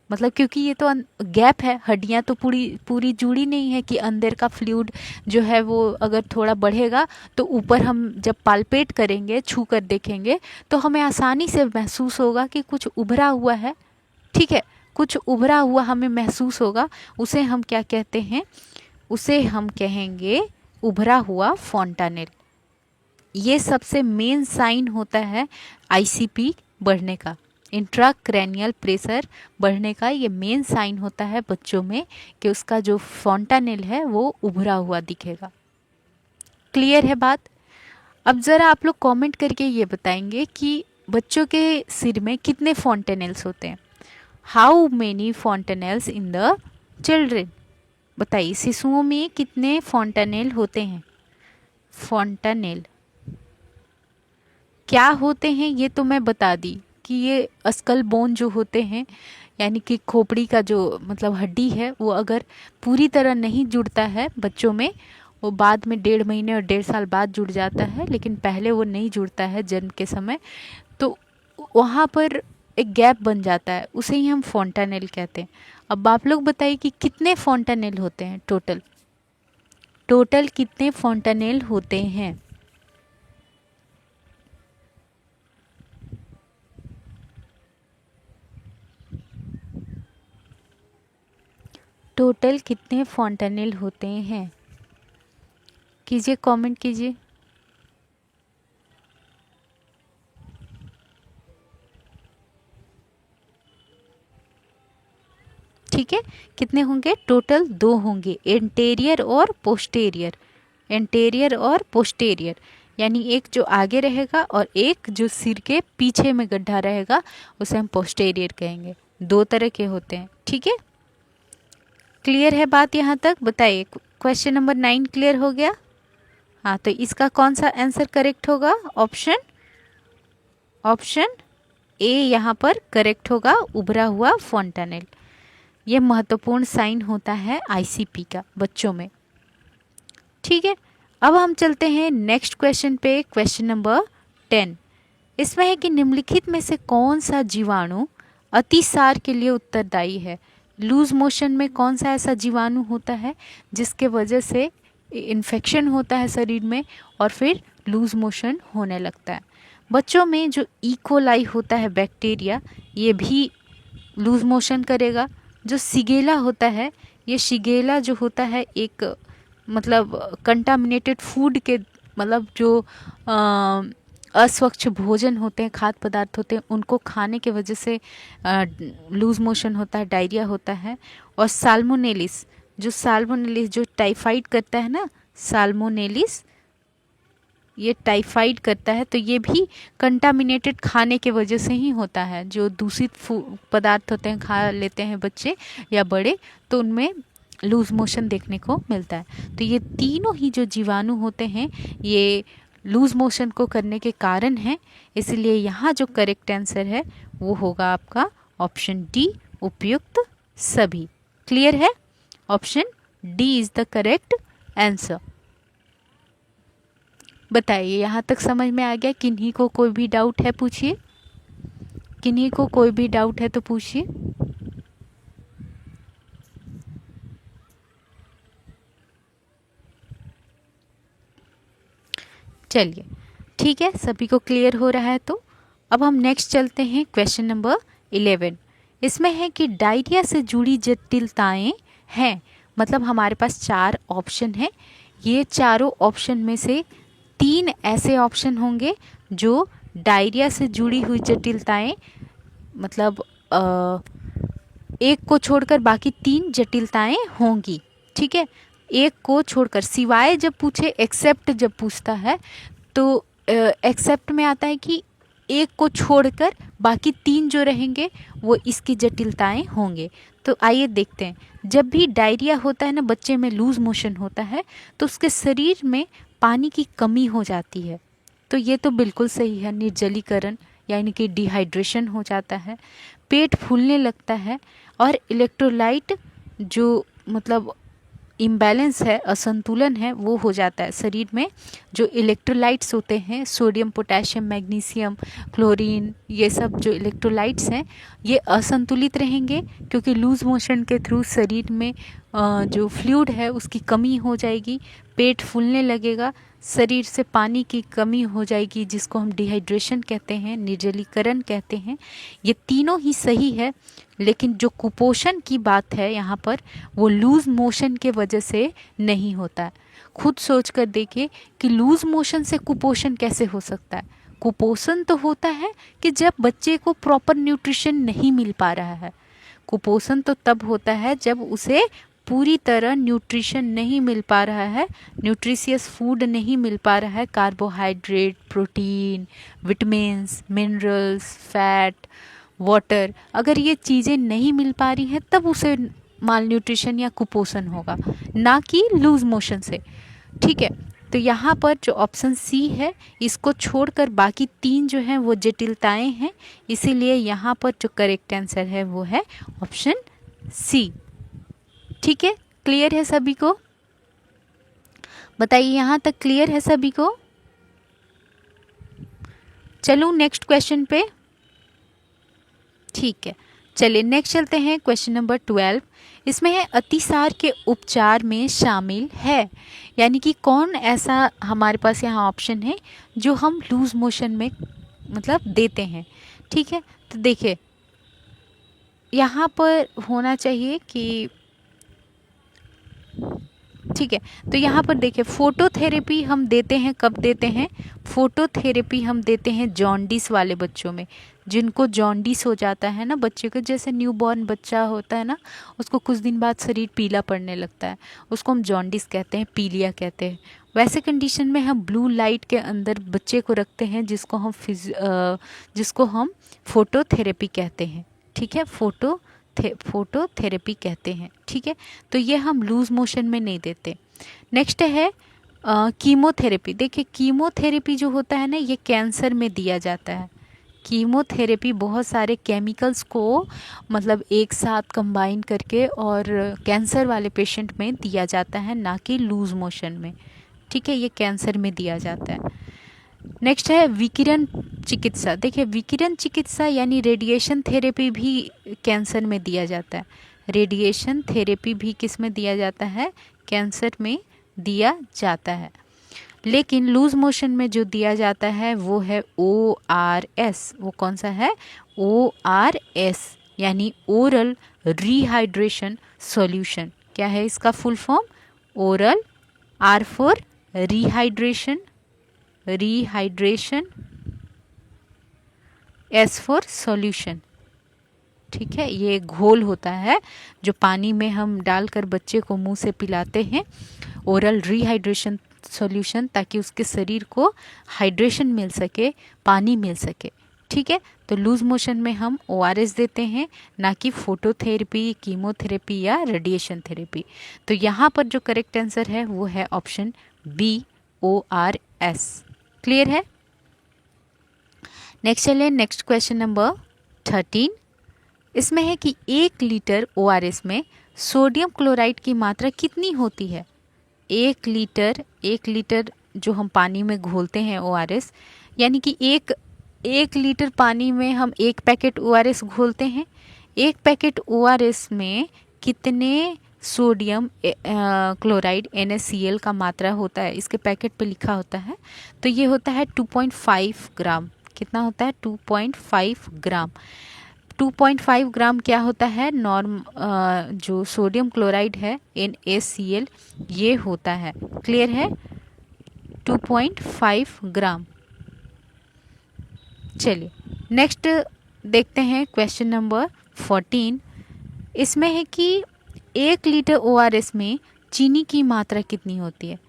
मतलब क्योंकि ये तो गैप है, हड्डियां तो पूरी पूरी जुड़ी नहीं है कि अंदर का फ्लूइड जो है वो अगर थोड़ा बढ़ेगा तो ऊपर हम जब पाल्पेट करेंगे, छू कर देखेंगे, तो हमें आसानी से महसूस होगा कि कुछ उभरा हुआ है। ठीक है, कुछ उभरा हुआ हमें महसूस होगा, उसे हम क्या कहते हैं, उसे हम कहेंगे उभरा हुआ फॉन्टानेल। ये सबसे मेन साइन होता है आईसीपी बढ़ने का, इंट्राक्रैनियल प्रेशर बढ़ने का। ये मेन साइन होता है बच्चों में कि उसका जो फॉन्टानेल है वो उभरा हुआ दिखेगा। क्लियर है बात? अब ज़रा आप लोग कमेंट करके ये बताएंगे कि बच्चों के सिर में कितने फॉन्टानेल्स होते हैं। How many fontanelles in the children? बताइए, शिशुओं में कितने फॉन्टानेल होते हैं? फॉन्टानेल क्या होते हैं ये तो मैं बता दी कि ये स्कल बोन जो होते हैं, यानी कि खोपड़ी का जो मतलब हड्डी है, वो अगर पूरी तरह नहीं जुड़ता है बच्चों में, वो बाद में 1.5 महीने और 1.5 साल बाद जुड़ जाता है, लेकिन पहले वो नहीं जुड़ता है जन्म के समय, तो वहाँ पर एक गैप बन जाता है, उसे ही हम फॉन्टानेल कहते हैं। अब आप लोग बताइए कि कितने फॉन्टानेल होते हैं टोटल? टोटल कितने फॉन्टानेल होते हैं? टोटल कितने फॉन्टानेल होते हैं? कीजिए, कमेंट कीजिए। ठीक है, कितने होंगे? टोटल 2 होंगे, एंटेरियर और पोस्टेरियर। एंटेरियर और पोस्टेरियर यानी एक जो आगे रहेगा और एक जो सिर के पीछे में गड्ढा रहेगा, उसे हम पोस्टेरियर कहेंगे। 2 तरह के होते हैं। ठीक है, क्लियर है बात यहाँ तक? बताइए, क्वेश्चन नंबर 9 क्लियर हो गया? हाँ, तो इसका कौन सा आंसर करेक्ट होगा? ऑप्शन ए यहाँ पर करेक्ट होगा, उभरा हुआ फॉन्टानेल। ये महत्वपूर्ण साइन होता है आईसीपी का बच्चों में। ठीक है, अब हम चलते हैं नेक्स्ट क्वेश्चन पे, क्वेश्चन नंबर 10। इसमें है कि निम्नलिखित में से कौन सा जीवाणु अतिसार के लिए उत्तरदायी है? लूज मोशन में कौन सा ऐसा जीवाणु होता है जिसके वजह से इन्फेक्शन होता है शरीर में और फिर लूज मोशन होने लगता है? बच्चों में जो इकोलाई होता है बैक्टीरिया, ये भी लूज मोशन करेगा। जो शिगेला होता है, ये शिगेला जो होता है एक मतलब कंटामिनेटेड फूड के, मतलब जो अस्वच्छ भोजन होते हैं, खाद्य पदार्थ होते हैं, उनको खाने के वजह से लूज मोशन होता है, डायरिया होता है। और साल्मोनेलिस जो टाइफाइड करता है ना, साल्मोनेलिस ये टाइफाइड करता है, तो ये भी कंटामिनेटेड खाने के वजह से ही होता है। जो दूषित पदार्थ होते हैं, खा लेते हैं बच्चे या बड़े, तो उनमें लूज मोशन देखने को मिलता है। तो ये तीनों ही जो जीवाणु होते हैं, ये लूज मोशन को करने के कारण है। इसलिए यहाँ जो करेक्ट आंसर है वो होगा आपका ऑप्शन डी, उपयुक्त सभी। क्लियर है? Option D is the correct answer. बताइए, यहाँ तक समझ में आ गया? किन्हीं को कोई भी डाउट है पूछिए, किन्हीं को कोई भी डाउट है तो पूछिए। चलिए, ठीक है, सभी को क्लियर हो रहा है तो अब हम नेक्स्ट चलते हैं क्वेश्चन नंबर 11। इसमें है कि डायरिया से जुड़ी जटिलताएं हैं। मतलब हमारे पास 4 ऑप्शन हैं। ये चारों ऑप्शन में से 3 ऐसे ऑप्शन होंगे जो डायरिया से जुड़ी हुई जटिलताएं, मतलब एक को छोड़कर बाकी 3 जटिलताएं होंगी। ठीक है, एक को छोड़कर, सिवाय जब पूछे, एक्सेप्ट जब पूछता है तो एक्सेप्ट में आता है कि एक को छोड़कर बाकी 3 जो रहेंगे वो इसकी जटिलताएं होंगे। तो आइए देखते हैं, जब भी डायरिया होता है ना, बच्चे में लूज मोशन होता है, तो उसके शरीर में पानी की कमी हो जाती है। तो ये तो बिल्कुल सही है, निर्जलीकरण यानी कि डिहाइड्रेशन हो जाता है, पेट फूलने लगता है और इलेक्ट्रोलाइट जो मतलब इम्बैलेंस है, असंतुलन है, वो हो जाता है शरीर में। जो इलेक्ट्रोलाइट्स होते हैं सोडियम, पोटेशियम, मैग्नीशियम, क्लोरीन, ये सब जो इलेक्ट्रोलाइट्स हैं ये असंतुलित रहेंगे, क्योंकि लूज मोशन के थ्रू शरीर में जो फ्लूइड है उसकी कमी हो जाएगी, पेट फूलने लगेगा, शरीर से पानी की कमी हो जाएगी, जिसको हम डिहाइड्रेशन कहते हैं, निर्जलीकरण कहते हैं। ये तीनों ही सही है, लेकिन जो कुपोषण की बात है यहाँ पर वो लूज मोशन के वजह से नहीं होता है। खुद सोच कर देखिए कि लूज मोशन से कुपोषण कैसे हो सकता है। कुपोषण तो होता है कि जब बच्चे को प्रॉपर न्यूट्रिशन नहीं मिल पा रहा है। कुपोषण तो तब होता है जब उसे पूरी तरह न्यूट्रिशन नहीं मिल पा रहा है, न्यूट्रिशियस फूड नहीं मिल पा रहा है, carbohydrate, protein, vitamins, minerals, fat, water, अगर ये चीज़ें नहीं मिल पा रही हैं तब उसे माल न्यूट्रिशन या कुपोषण होगा, ना कि लूज मोशन से। ठीक है, तो यहाँ पर जो ऑप्शन सी है इसको छोड़कर बाकी तीन जो हैं वो जटिलताएं हैं, इसीलिए यहाँ पर जो करेक्ट आंसर है वो है ऑप्शन सी। ठीक है, क्लियर है सभी को? बताइए यहाँ तक क्लियर है सभी को? चलूँ नेक्स्ट क्वेश्चन पे। ठीक है, चलिए नेक्स्ट चलते हैं क्वेश्चन नंबर 12। इसमें है अतिसार के उपचार में शामिल है, यानी कि कौन ऐसा हमारे पास यहाँ ऑप्शन है जो हम लूज मोशन में मतलब देते हैं। ठीक है, तो देखिए यहाँ पर होना चाहिए कि ठीक है, तो यहाँ पर देखिए फोटोथेरेपी हम देते हैं, कब देते हैं? फोटोथेरेपी हम देते हैं जॉन्डिस वाले बच्चों में, जिनको जॉन्डिस हो जाता है ना बच्चे को, जैसे न्यूबॉर्न बच्चा होता है ना, उसको कुछ दिन बाद शरीर पीला पड़ने लगता है, उसको हम जॉन्डिस कहते हैं, पीलिया कहते हैं। वैसे कंडीशन में हम ब्लू लाइट के अंदर बच्चे को रखते हैं, जिसको हम फोटोथेरेपी कहते हैं। ठीक है, फोटोथेरेपी कहते हैं। ठीक है, तो ये हम लूज मोशन में नहीं देते। नेक्स्ट है कीमोथेरेपी। देखिए कीमोथेरेपी जो होता है ना ये कैंसर में दिया जाता है। कीमोथेरेपी बहुत सारे केमिकल्स को मतलब एक साथ कंबाइन करके और कैंसर वाले पेशेंट में दिया जाता है, ना कि लूज मोशन में। ठीक है, ये कैंसर में दिया जाता है। नेक्स्ट है विकिरण चिकित्सा। देखिए विकिरण चिकित्सा यानी रेडिएशन थेरेपी भी कैंसर में दिया जाता है। रेडिएशन थेरेपी भी किस में दिया जाता है? कैंसर में दिया जाता है। लेकिन लूज मोशन में जो दिया जाता है वो है ORS। वो कौन सा है? ORS यानी ओरल रिहाइड्रेशन सॉल्यूशन। क्या है इसका full form? Oral, R for rehydration, S for solution. ठीक है, ये घोल होता है जो पानी में हम डालकर बच्चे को मुंह से पिलाते हैं, ओरल रिहाइड्रेशन सॉल्यूशन, ताकि उसके शरीर को हाइड्रेशन मिल सके, पानी मिल सके। ठीक है, तो लूज मोशन में हम ORS देते हैं, ना कि फोटोथेरेपी, कीमोथेरेपी या रेडिएशन थेरेपी। तो यहाँ पर जो करेक्ट आंसर है वो है ऑप्शन B, ORS। क्लियर है? नेक्स्ट चलिए नेक्स्ट क्वेश्चन नंबर 13। इसमें है कि 1 लीटर ORS में सोडियम क्लोराइड की मात्रा कितनी होती है? 1 लीटर जो हम पानी में घोलते हैं ORS, यानी कि एक लीटर पानी में हम 1 पैकेट ORS घोलते हैं। 1 पैकेट ORS में कितने सोडियम क्लोराइड NaCl का मात्रा होता है? इसके पैकेट पे लिखा होता है, तो ये होता है 2.5 ग्राम। कितना होता है? 2.5 ग्राम। 2.5 ग्राम क्या होता है? जो सोडियम क्लोराइड है NaCl ये होता है। क्लियर है? 2.5 ग्राम। चलिए नेक्स्ट देखते हैं क्वेश्चन नंबर 14। इसमें है कि 1 लीटर ORS में चीनी की मात्रा कितनी होती है?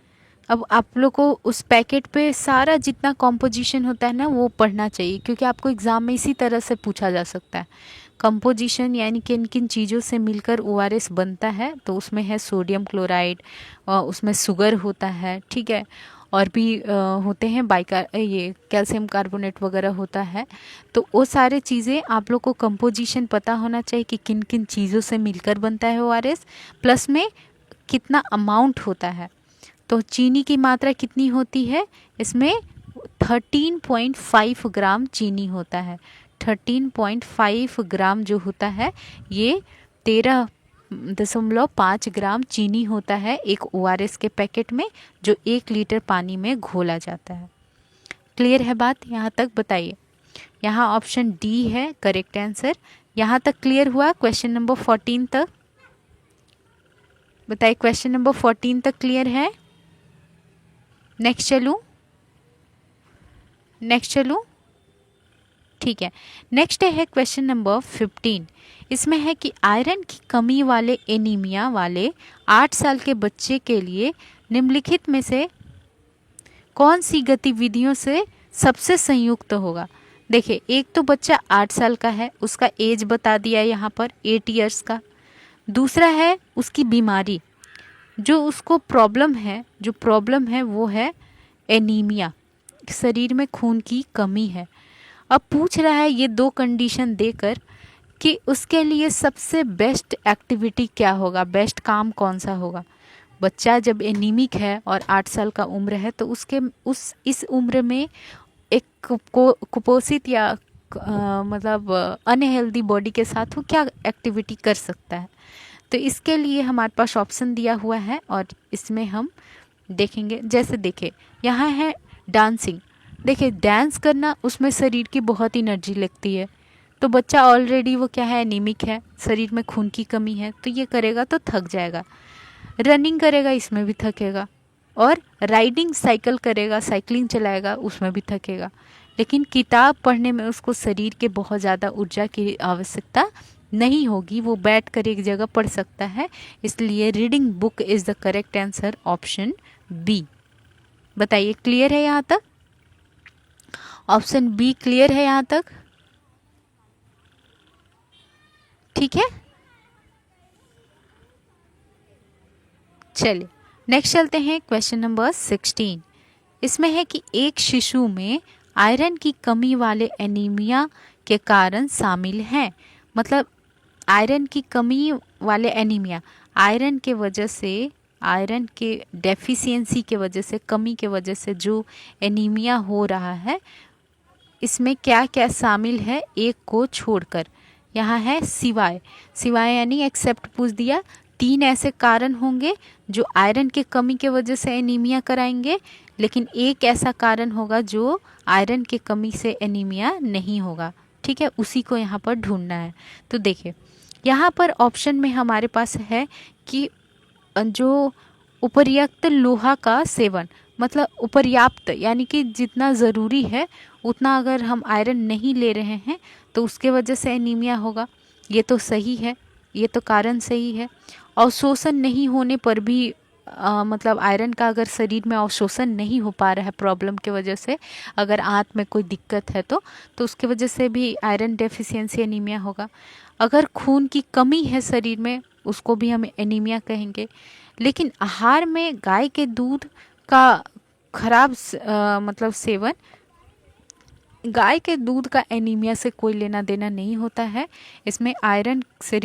अब आप लोग को उस पैकेट पे सारा जितना कॉम्पोजिशन होता है ना वो पढ़ना चाहिए, क्योंकि आपको एग्ज़ाम में इसी तरह से पूछा जा सकता है। कंपोजिशन यानी किन किन चीज़ों से मिलकर ORS बनता है, तो उसमें है सोडियम क्लोराइड, उसमें शुगर होता है। ठीक है, और भी होते हैं ये कैल्शियम कार्बोनेट वगैरह होता है। तो वो सारे चीज़ें आप लोग को कंपोजिशन पता होना चाहिए कि किन किन चीज़ों से मिलकर बनता है ORS, प्लस में कितना अमाउंट होता है। तो चीनी की मात्रा कितनी होती है इसमें, 13.5 ग्राम चीनी होता है। 13.5 ग्राम जो होता है ये 13.5 ग्राम चीनी होता है एक ORS के पैकेट में, जो 1 लीटर पानी में घोला जाता है। क्लियर है बात यहाँ तक? बताइए। यहाँ ऑप्शन डी है करेक्ट आंसर। यहाँ तक क्लियर हुआ? क्वेश्चन नंबर 14 तक बताइए। क्वेश्चन नंबर 14 तक क्लियर है? नेक्स्ट चलूँ? ठीक है। नेक्स्ट है क्वेश्चन नंबर 15। इसमें है कि आयरन की कमी वाले एनीमिया वाले 8 साल के बच्चे के लिए निम्नलिखित में से कौन सी गतिविधियों से सबसे संयुक्त होगा। देखिए, एक तो बच्चा 8 साल का है, उसका एज बता दिया यहाँ पर 8 इयर्स का। दूसरा है उसकी बीमारी, जो उसको प्रॉब्लम है वो है एनीमिया, शरीर में खून की कमी है। अब पूछ रहा है ये 2 कंडीशन देकर कि उसके लिए सबसे बेस्ट एक्टिविटी क्या होगा, बेस्ट काम कौन सा होगा। बच्चा जब एनीमिक है और 8 साल का उम्र है तो इस उम्र में एक कुपोषित या मतलब अनहेल्दी बॉडी के साथ वो क्या एक्टिविटी कर सकता है। तो इसके लिए हमारे पास ऑप्शन दिया हुआ है और इसमें हम देखेंगे। जैसे देखिए यहाँ है डांसिंग। देखिए, डांस करना उसमें शरीर की बहुत एनर्जी लगती है, तो बच्चा ऑलरेडी वो क्या है, एनीमिक है, शरीर में खून की कमी है, तो ये करेगा तो थक जाएगा। रनिंग करेगा, इसमें भी थकेगा। और राइडिंग साइकिल करेगा, साइकिलिंग चलाएगा, उसमें भी थकेगा। लेकिन किताब पढ़ने में उसको शरीर के बहुत ज़्यादा ऊर्जा की आवश्यकता नहीं होगी, वो बैठ कर एक जगह पढ़ सकता है। इसलिए reading book is the correct answer, option B. बताइए, क्लियर है यहाँ तक? ऑप्शन बी क्लियर है यहाँ तक? ठीक है, चलिए नेक्स्ट चलते हैं। Question number 16। इसमें है कि एक शिशु में आयरन की कमी वाले एनीमिया के कारण शामिल हैं। मतलब आयरन की कमी वाले एनीमिया, आयरन के डेफिशिएंसी के वजह से, कमी के वजह से जो एनीमिया हो रहा है, इसमें क्या क्या शामिल है एक को छोड़कर। यहाँ है सिवाय यानी एक्सेप्ट पूछ दिया। 3 ऐसे कारण होंगे जो आयरन की कमी के वजह से एनीमिया कराएंगे, लेकिन एक ऐसा कारण होगा जो आयरन की कमी से एनीमिया नहीं होगा। ठीक है, उसी को यहाँ पर ढूंढना है। तो देखिए, यहाँ पर ऑप्शन में हमारे पास है कि जो उपर्युक्त लोहा का सेवन, मतलब उपर्याप्त यानी कि जितना ज़रूरी है उतना अगर हम आयरन नहीं ले रहे हैं तो उसके वजह से एनीमिया होगा। ये तो सही है, ये तो कारण सही है। अवशोषण नहीं होने पर भी मतलब आयरन का अगर शरीर में अवशोषण नहीं हो पा रहा है प्रॉब्लम की वजह से, अगर आंत में कोई दिक्कत है तो उसके वजह से भी आयरन डेफिशिएंसी एनीमिया होगा। अगर खून की कमी है शरीर में, उसको भी हम एनीमिया कहेंगे। लेकिन आहार में गाय के दूध का खराब मतलब सेवन, गाय के दूध का एनीमिया से कोई लेना देना नहीं होता है। इसमें आयरन से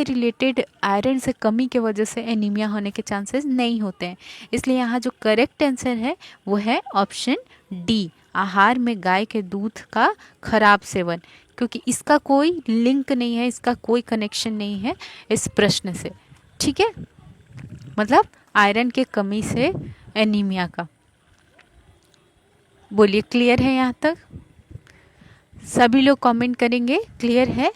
रिलेटेड आयरन से कमी के वजह से एनीमिया होने के चांसेस नहीं होते हैं। इसलिए यहाँ जो करेक्ट आंसर है वो है ऑप्शन डी, आहार में गाय के दूध का खराब सेवन, क्योंकि इसका कोई लिंक नहीं है, इसका कोई कनेक्शन नहीं है इस प्रश्न से। ठीक है, मतलब आयरन के कमी से एनीमिया का। बोलिए, क्लियर है यहाँ तक? सभी लोग कमेंट करेंगे क्लियर है।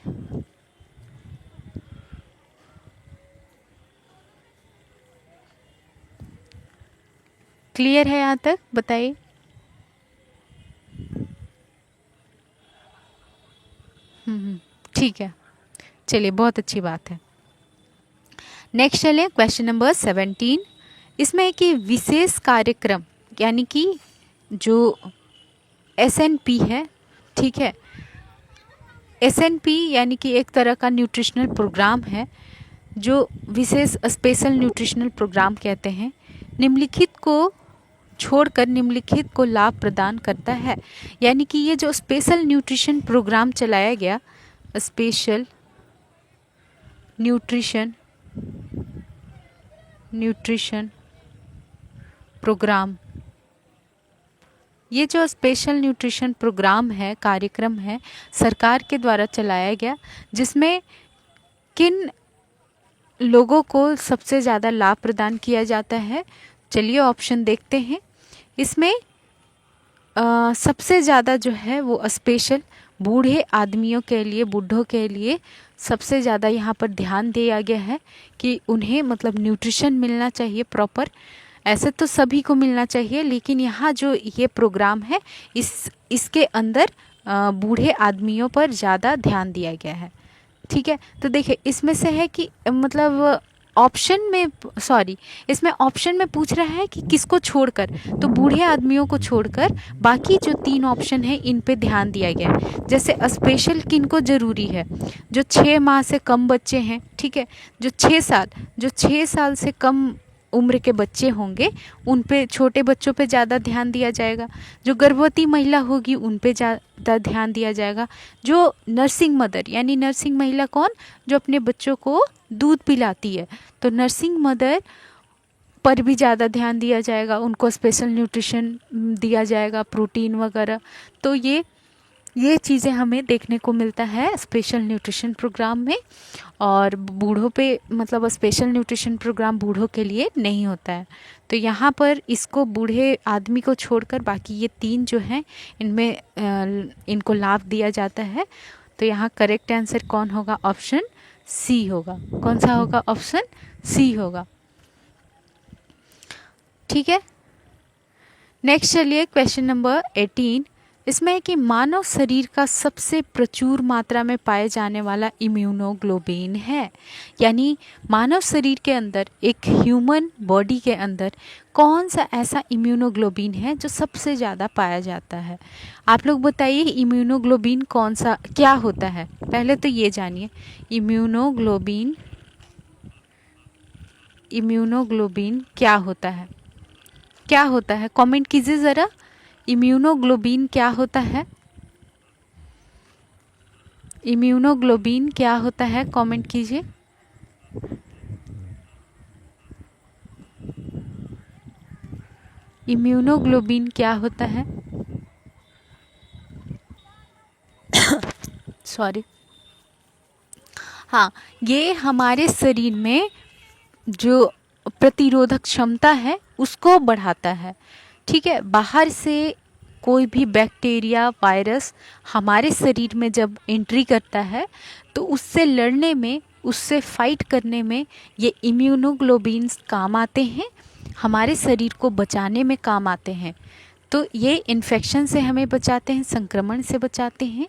क्लियर है यहाँ तक? बताइए। ठीक है, चलिए, बहुत अच्छी बात है। नेक्स्ट चलिए क्वेश्चन नंबर 17। इसमें है कि विशेष कार्यक्रम यानी कि जो SNP है, ठीक है, SNP यानी कि एक तरह का न्यूट्रिशनल प्रोग्राम है जो विशेष स्पेशल न्यूट्रिशनल प्रोग्राम कहते हैं, निम्नलिखित को छोड़कर निम्नलिखित को लाभ प्रदान करता है। यानी कि ये जो स्पेशल न्यूट्रिशन प्रोग्राम चलाया गया, स्पेशल न्यूट्रिशन प्रोग्राम, ये जो स्पेशल न्यूट्रिशन प्रोग्राम है, कार्यक्रम है, सरकार के द्वारा चलाया गया, जिसमें किन लोगों को सबसे ज़्यादा लाभ प्रदान किया जाता है। चलिए ऑप्शन देखते हैं। इसमें सबसे ज़्यादा जो है वो स्पेशल बूढ़े आदमियों के लिए, बूढ़ों के लिए सबसे ज़्यादा यहाँ पर ध्यान दिया गया है कि उन्हें मतलब न्यूट्रिशन मिलना चाहिए प्रॉपर। ऐसे तो सभी को मिलना चाहिए, लेकिन यहाँ जो ये प्रोग्राम है इसके अंदर बूढ़े आदमियों पर ज़्यादा ध्यान दिया गया है। ठीक है, तो देखिए इसमें से है कि मतलब इसमें ऑप्शन में पूछ रहा है कि किसको छोड़कर, तो बूढ़े आदमियों को छोड़कर बाकी जो 3 ऑप्शन है इन पे ध्यान दिया गया है। जैसे स्पेशल किन को ज़रूरी है, जो 6 माह से कम बच्चे हैं, ठीक है, जो 6 साल से कम उम्र के बच्चे होंगे उन पे, छोटे बच्चों पे ज़्यादा ध्यान दिया जाएगा। जो गर्भवती महिला होगी उन पे ज़्यादा ध्यान दिया जाएगा। जो नर्सिंग मदर, यानी नर्सिंग महिला कौन, जो अपने बच्चों को दूध पिलाती है, तो नर्सिंग मदर पर भी ज़्यादा ध्यान दिया जाएगा, उनको स्पेशल न्यूट्रिशन दिया जाएगा, प्रोटीन वगैरह। तो ये चीज़ें हमें देखने को मिलता है स्पेशल न्यूट्रिशन प्रोग्राम में। और बूढ़ों पे मतलब स्पेशल न्यूट्रिशन प्रोग्राम बूढ़ों के लिए नहीं होता है। तो यहाँ पर इसको बूढ़े आदमी को छोड़कर बाकी ये 3 जो हैं इनमें इनको लाभ दिया जाता है। तो यहाँ करेक्ट आंसर कौन होगा, ऑप्शन सी होगा। कौन सा होगा, ऑप्शन सी होगा। ठीक है, नेक्स्ट चलिए क्वेश्चन नंबर 18। इसमें है कि मानव शरीर का सबसे प्रचुर मात्रा में पाए जाने वाला इम्यूनोग्लोबिन है। यानी मानव शरीर के अंदर, एक ह्यूमन बॉडी के अंदर कौन सा ऐसा इम्यूनोग्लोबिन है जो सबसे ज़्यादा पाया जाता है। आप लोग बताइए इम्यूनोग्लोबिन कौन सा, क्या होता है, पहले तो ये जानिए इम्यूनोग्लोबिन क्या होता है, क्या होता है, कमेंट कीजिए ज़रा, इम्यूनोग्लोबिन क्या होता है, इम्यूनोग्लोबिन क्या होता है, कमेंट कीजिए। इम्यूनोग्लोबिन क्या होता है, सॉरी। हाँ, ये हमारे शरीर में जो प्रतिरोधक क्षमता है उसको बढ़ाता है। ठीक है, बाहर से कोई भी बैक्टीरिया, वायरस हमारे शरीर में जब एंट्री करता है तो उससे लड़ने में, उससे फाइट करने में ये इम्यूनोग्लोबिन्स काम आते हैं, हमारे शरीर को बचाने में काम आते हैं। तो ये इन्फेक्शन से हमें बचाते हैं, संक्रमण से बचाते हैं।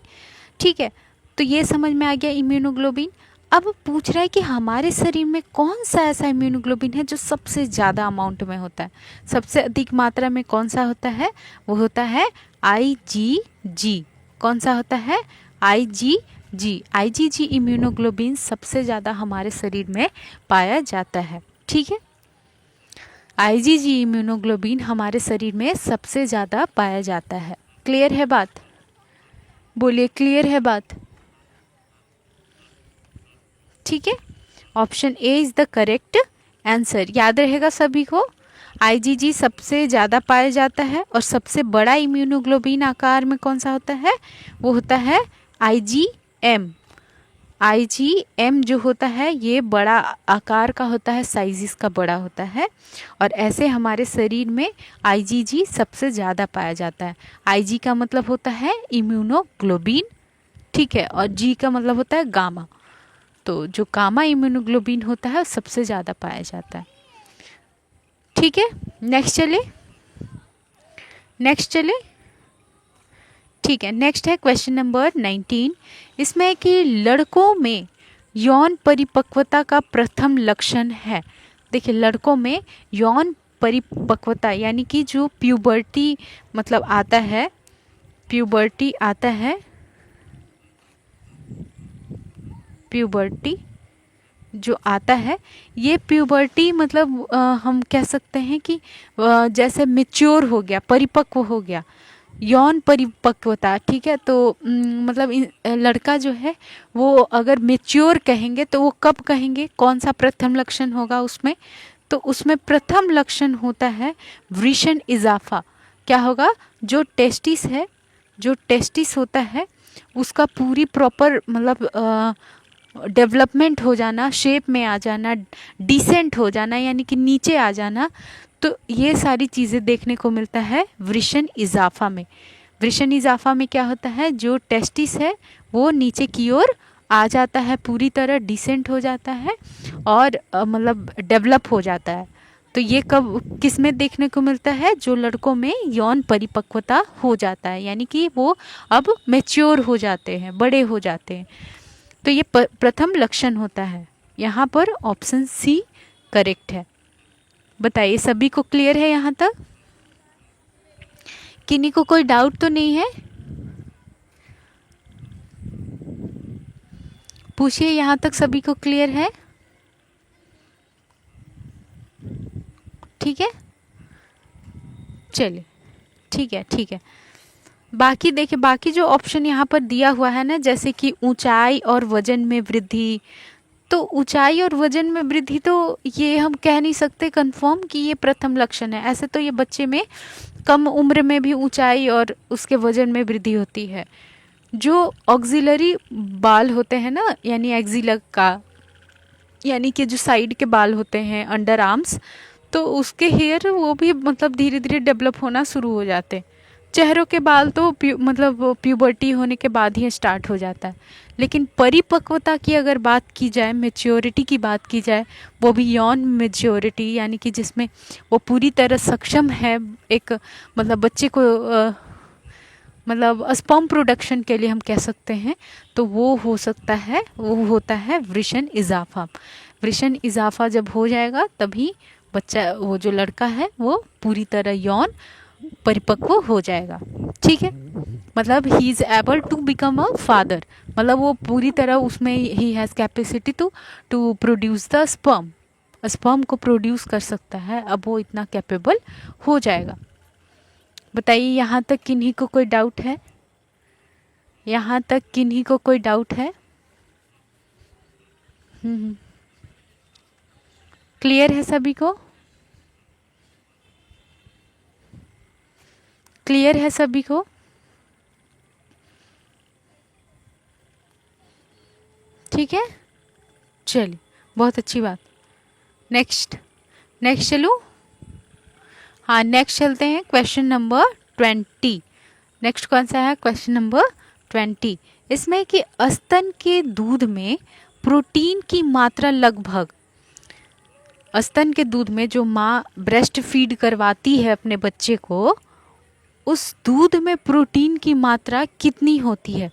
ठीक है, तो ये समझ में आ गया इम्यूनोग्लोबिन। अब पूछ रहा है कि हमारे शरीर में कौन सा ऐसा इम्यूनोग्लोबिन है जो सबसे ज़्यादा अमाउंट में होता है, सबसे अधिक मात्रा में कौन सा होता है, वो होता है IgG। कौन सा होता है, IgG। IgG इम्यूनोग्लोबिन सबसे ज़्यादा हमारे शरीर में पाया जाता है। ठीक है, IgG इम्यूनोग्लोबिन हमारे शरीर में सबसे ज़्यादा पाया जाता है। क्लियर है बात, बोलिए क्लियर है बात। ठीक है, option A is the correct answer. याद रहेगा सभी को, IgG सबसे ज़्यादा पाया जाता है और सबसे बड़ा इम्यूनोग्लोबिन आकार में कौन सा होता है, वो होता है IgM। IgM जो होता है ये बड़ा आकार का होता है, साइज इसका बड़ा होता है, और ऐसे हमारे शरीर में IgG सबसे ज़्यादा पाया जाता है। IG का मतलब होता है इम्यूनोग्लोबिन, ठीक है, और G का मतलब होता है गामा। तो जो गामा इम्यूनोग्लोबिन होता है सबसे ज़्यादा पाया जाता है। ठीक है, नेक्स्ट चले। ठीक है, नेक्स्ट है क्वेश्चन नंबर 19। इसमें है कि लड़कों में यौन परिपक्वता का प्रथम लक्षण है। देखिए, लड़कों में यौन परिपक्वता यानी कि जो प्यूबर्टी मतलब आता है, प्यूबर्टी जो आता है, ये प्यूबर्टी मतलब हम कह सकते हैं कि जैसे मैच्योर हो गया, परिपक्व हो गया, यौन परिपक्वता, ठीक है। तो मतलब लड़का जो है वो अगर मैच्योर कहेंगे तो वो कब कहेंगे, कौन सा प्रथम लक्षण होगा उसमें, तो उसमें प्रथम लक्षण होता है वृषण इजाफा। क्या होगा, जो टेस्टिस है, जो टेस्टिस होता है उसका पूरी प्रॉपर मतलब डेवलपमेंट हो जाना, शेप में आ जाना, डिसेंट हो जाना यानी कि नीचे आ जाना, तो ये सारी चीज़ें देखने को मिलता है वृषण इजाफा में। वृषण इजाफा में क्या होता है, जो टेस्टिस है वो नीचे की ओर आ जाता है, पूरी तरह डिसेंट हो जाता है और मतलब डेवलप हो जाता है। तो ये कब किस में देखने को मिलता है, जो लड़कों में यौन परिपक्वता हो जाता है, यानी कि वो अब मैच्योर हो जाते हैं, बड़े हो जाते हैं। तो ये प्रथम लक्षण होता है। यहाँ पर ऑप्शन सी करेक्ट है। बताइए सभी को क्लियर है यहाँ तक, किन्हीं को कोई डाउट तो नहीं है? पूछिए, यहाँ तक सभी को क्लियर है? ठीक है, चलिए ठीक है, ठीक है। बाकी देखिए, बाकी जो ऑप्शन यहाँ पर दिया हुआ है ना, जैसे कि ऊंचाई और वजन में वृद्धि, तो ऊंचाई और वजन में वृद्धि तो ये हम कह नहीं सकते कंफर्म कि ये प्रथम लक्षण है। ऐसे तो ये बच्चे में कम उम्र में भी ऊंचाई और उसके वजन में वृद्धि होती है। जो ऑक्सिलरी बाल होते हैं ना, यानी एक्सिलर का, यानी कि जो साइड के बाल होते हैं अंडर आर्म्स, तो उसके हेयर वो भी मतलब धीरे धीरे डेवलप होना शुरू हो जाते हैं। चेहरों के बाल तो मतलब प्यूबर्टी होने के बाद ही स्टार्ट हो जाता है। लेकिन परिपक्वता की अगर बात की जाए, मेच्योरिटी की बात की जाए, वो भी यौन मेच्योरिटी, यानी कि जिसमें वो पूरी तरह सक्षम है एक मतलब बच्चे को मतलब स्पर्म प्रोडक्शन के लिए हम कह सकते हैं, तो वो हो सकता है, वो होता है वृषण इजाफा। वृषण इजाफा जब हो जाएगा तभी बच्चा, वो जो लड़का है वो पूरी तरह यौन परिपक्व हो जाएगा। ठीक है, मतलब he is able to become a father, मतलब वो पूरी तरह उसमें ही has capacity to produce the sperm, sperm को प्रोड्यूस कर सकता है, अब वो इतना कैपेबल हो जाएगा। बताइए यहाँ तक किन्हीं को कोई डाउट है? यहाँ तक किन्हीं को कोई डाउट है? क्लियर है सभी को? क्लियर है सभी को? ठीक है, चलिए बहुत अच्छी बात। नेक्स्ट चलूँ? हाँ, नेक्स्ट चलते हैं क्वेश्चन नंबर 20। नेक्स्ट कौन सा है? Question number 20। इसमें कि स्तन के दूध में प्रोटीन की मात्रा लगभग, स्तन के दूध में जो माँ ब्रेस्ट फीड करवाती है अपने बच्चे को, उस दूध में प्रोटीन की मात्रा कितनी होती है?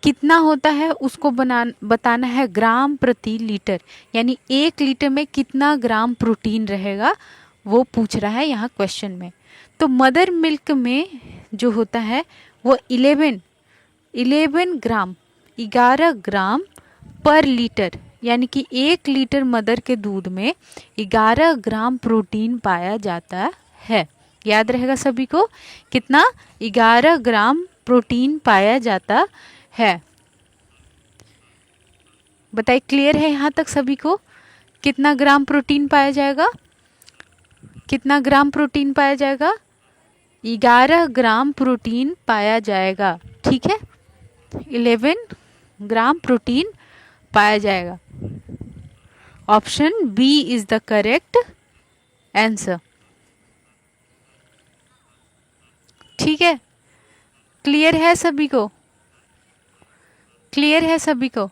कितना होता है उसको बताना है ग्राम प्रति लीटर, यानी 1 लीटर में कितना ग्राम प्रोटीन रहेगा, वो पूछ रहा है यहाँ क्वेश्चन में। तो मदर मिल्क में जो होता है वो 11 ग्राम, 11 ग्राम पर लीटर, यानी कि 1 लीटर मदर के दूध में 11 ग्राम प्रोटीन पाया जाता है। याद रहेगा सभी को, कितना? 11 ग्राम प्रोटीन पाया जाता है। बताइए क्लियर है यहाँ तक सभी को? कितना ग्राम प्रोटीन पाया जाएगा? कितना ग्राम प्रोटीन पाया जाएगा? 11 ग्राम प्रोटीन पाया जाएगा। ठीक है, 11 ग्राम प्रोटीन पाया जाएगा। Option B is the correct answer. ठीक है, क्लियर है सभी को? क्लियर है सभी को?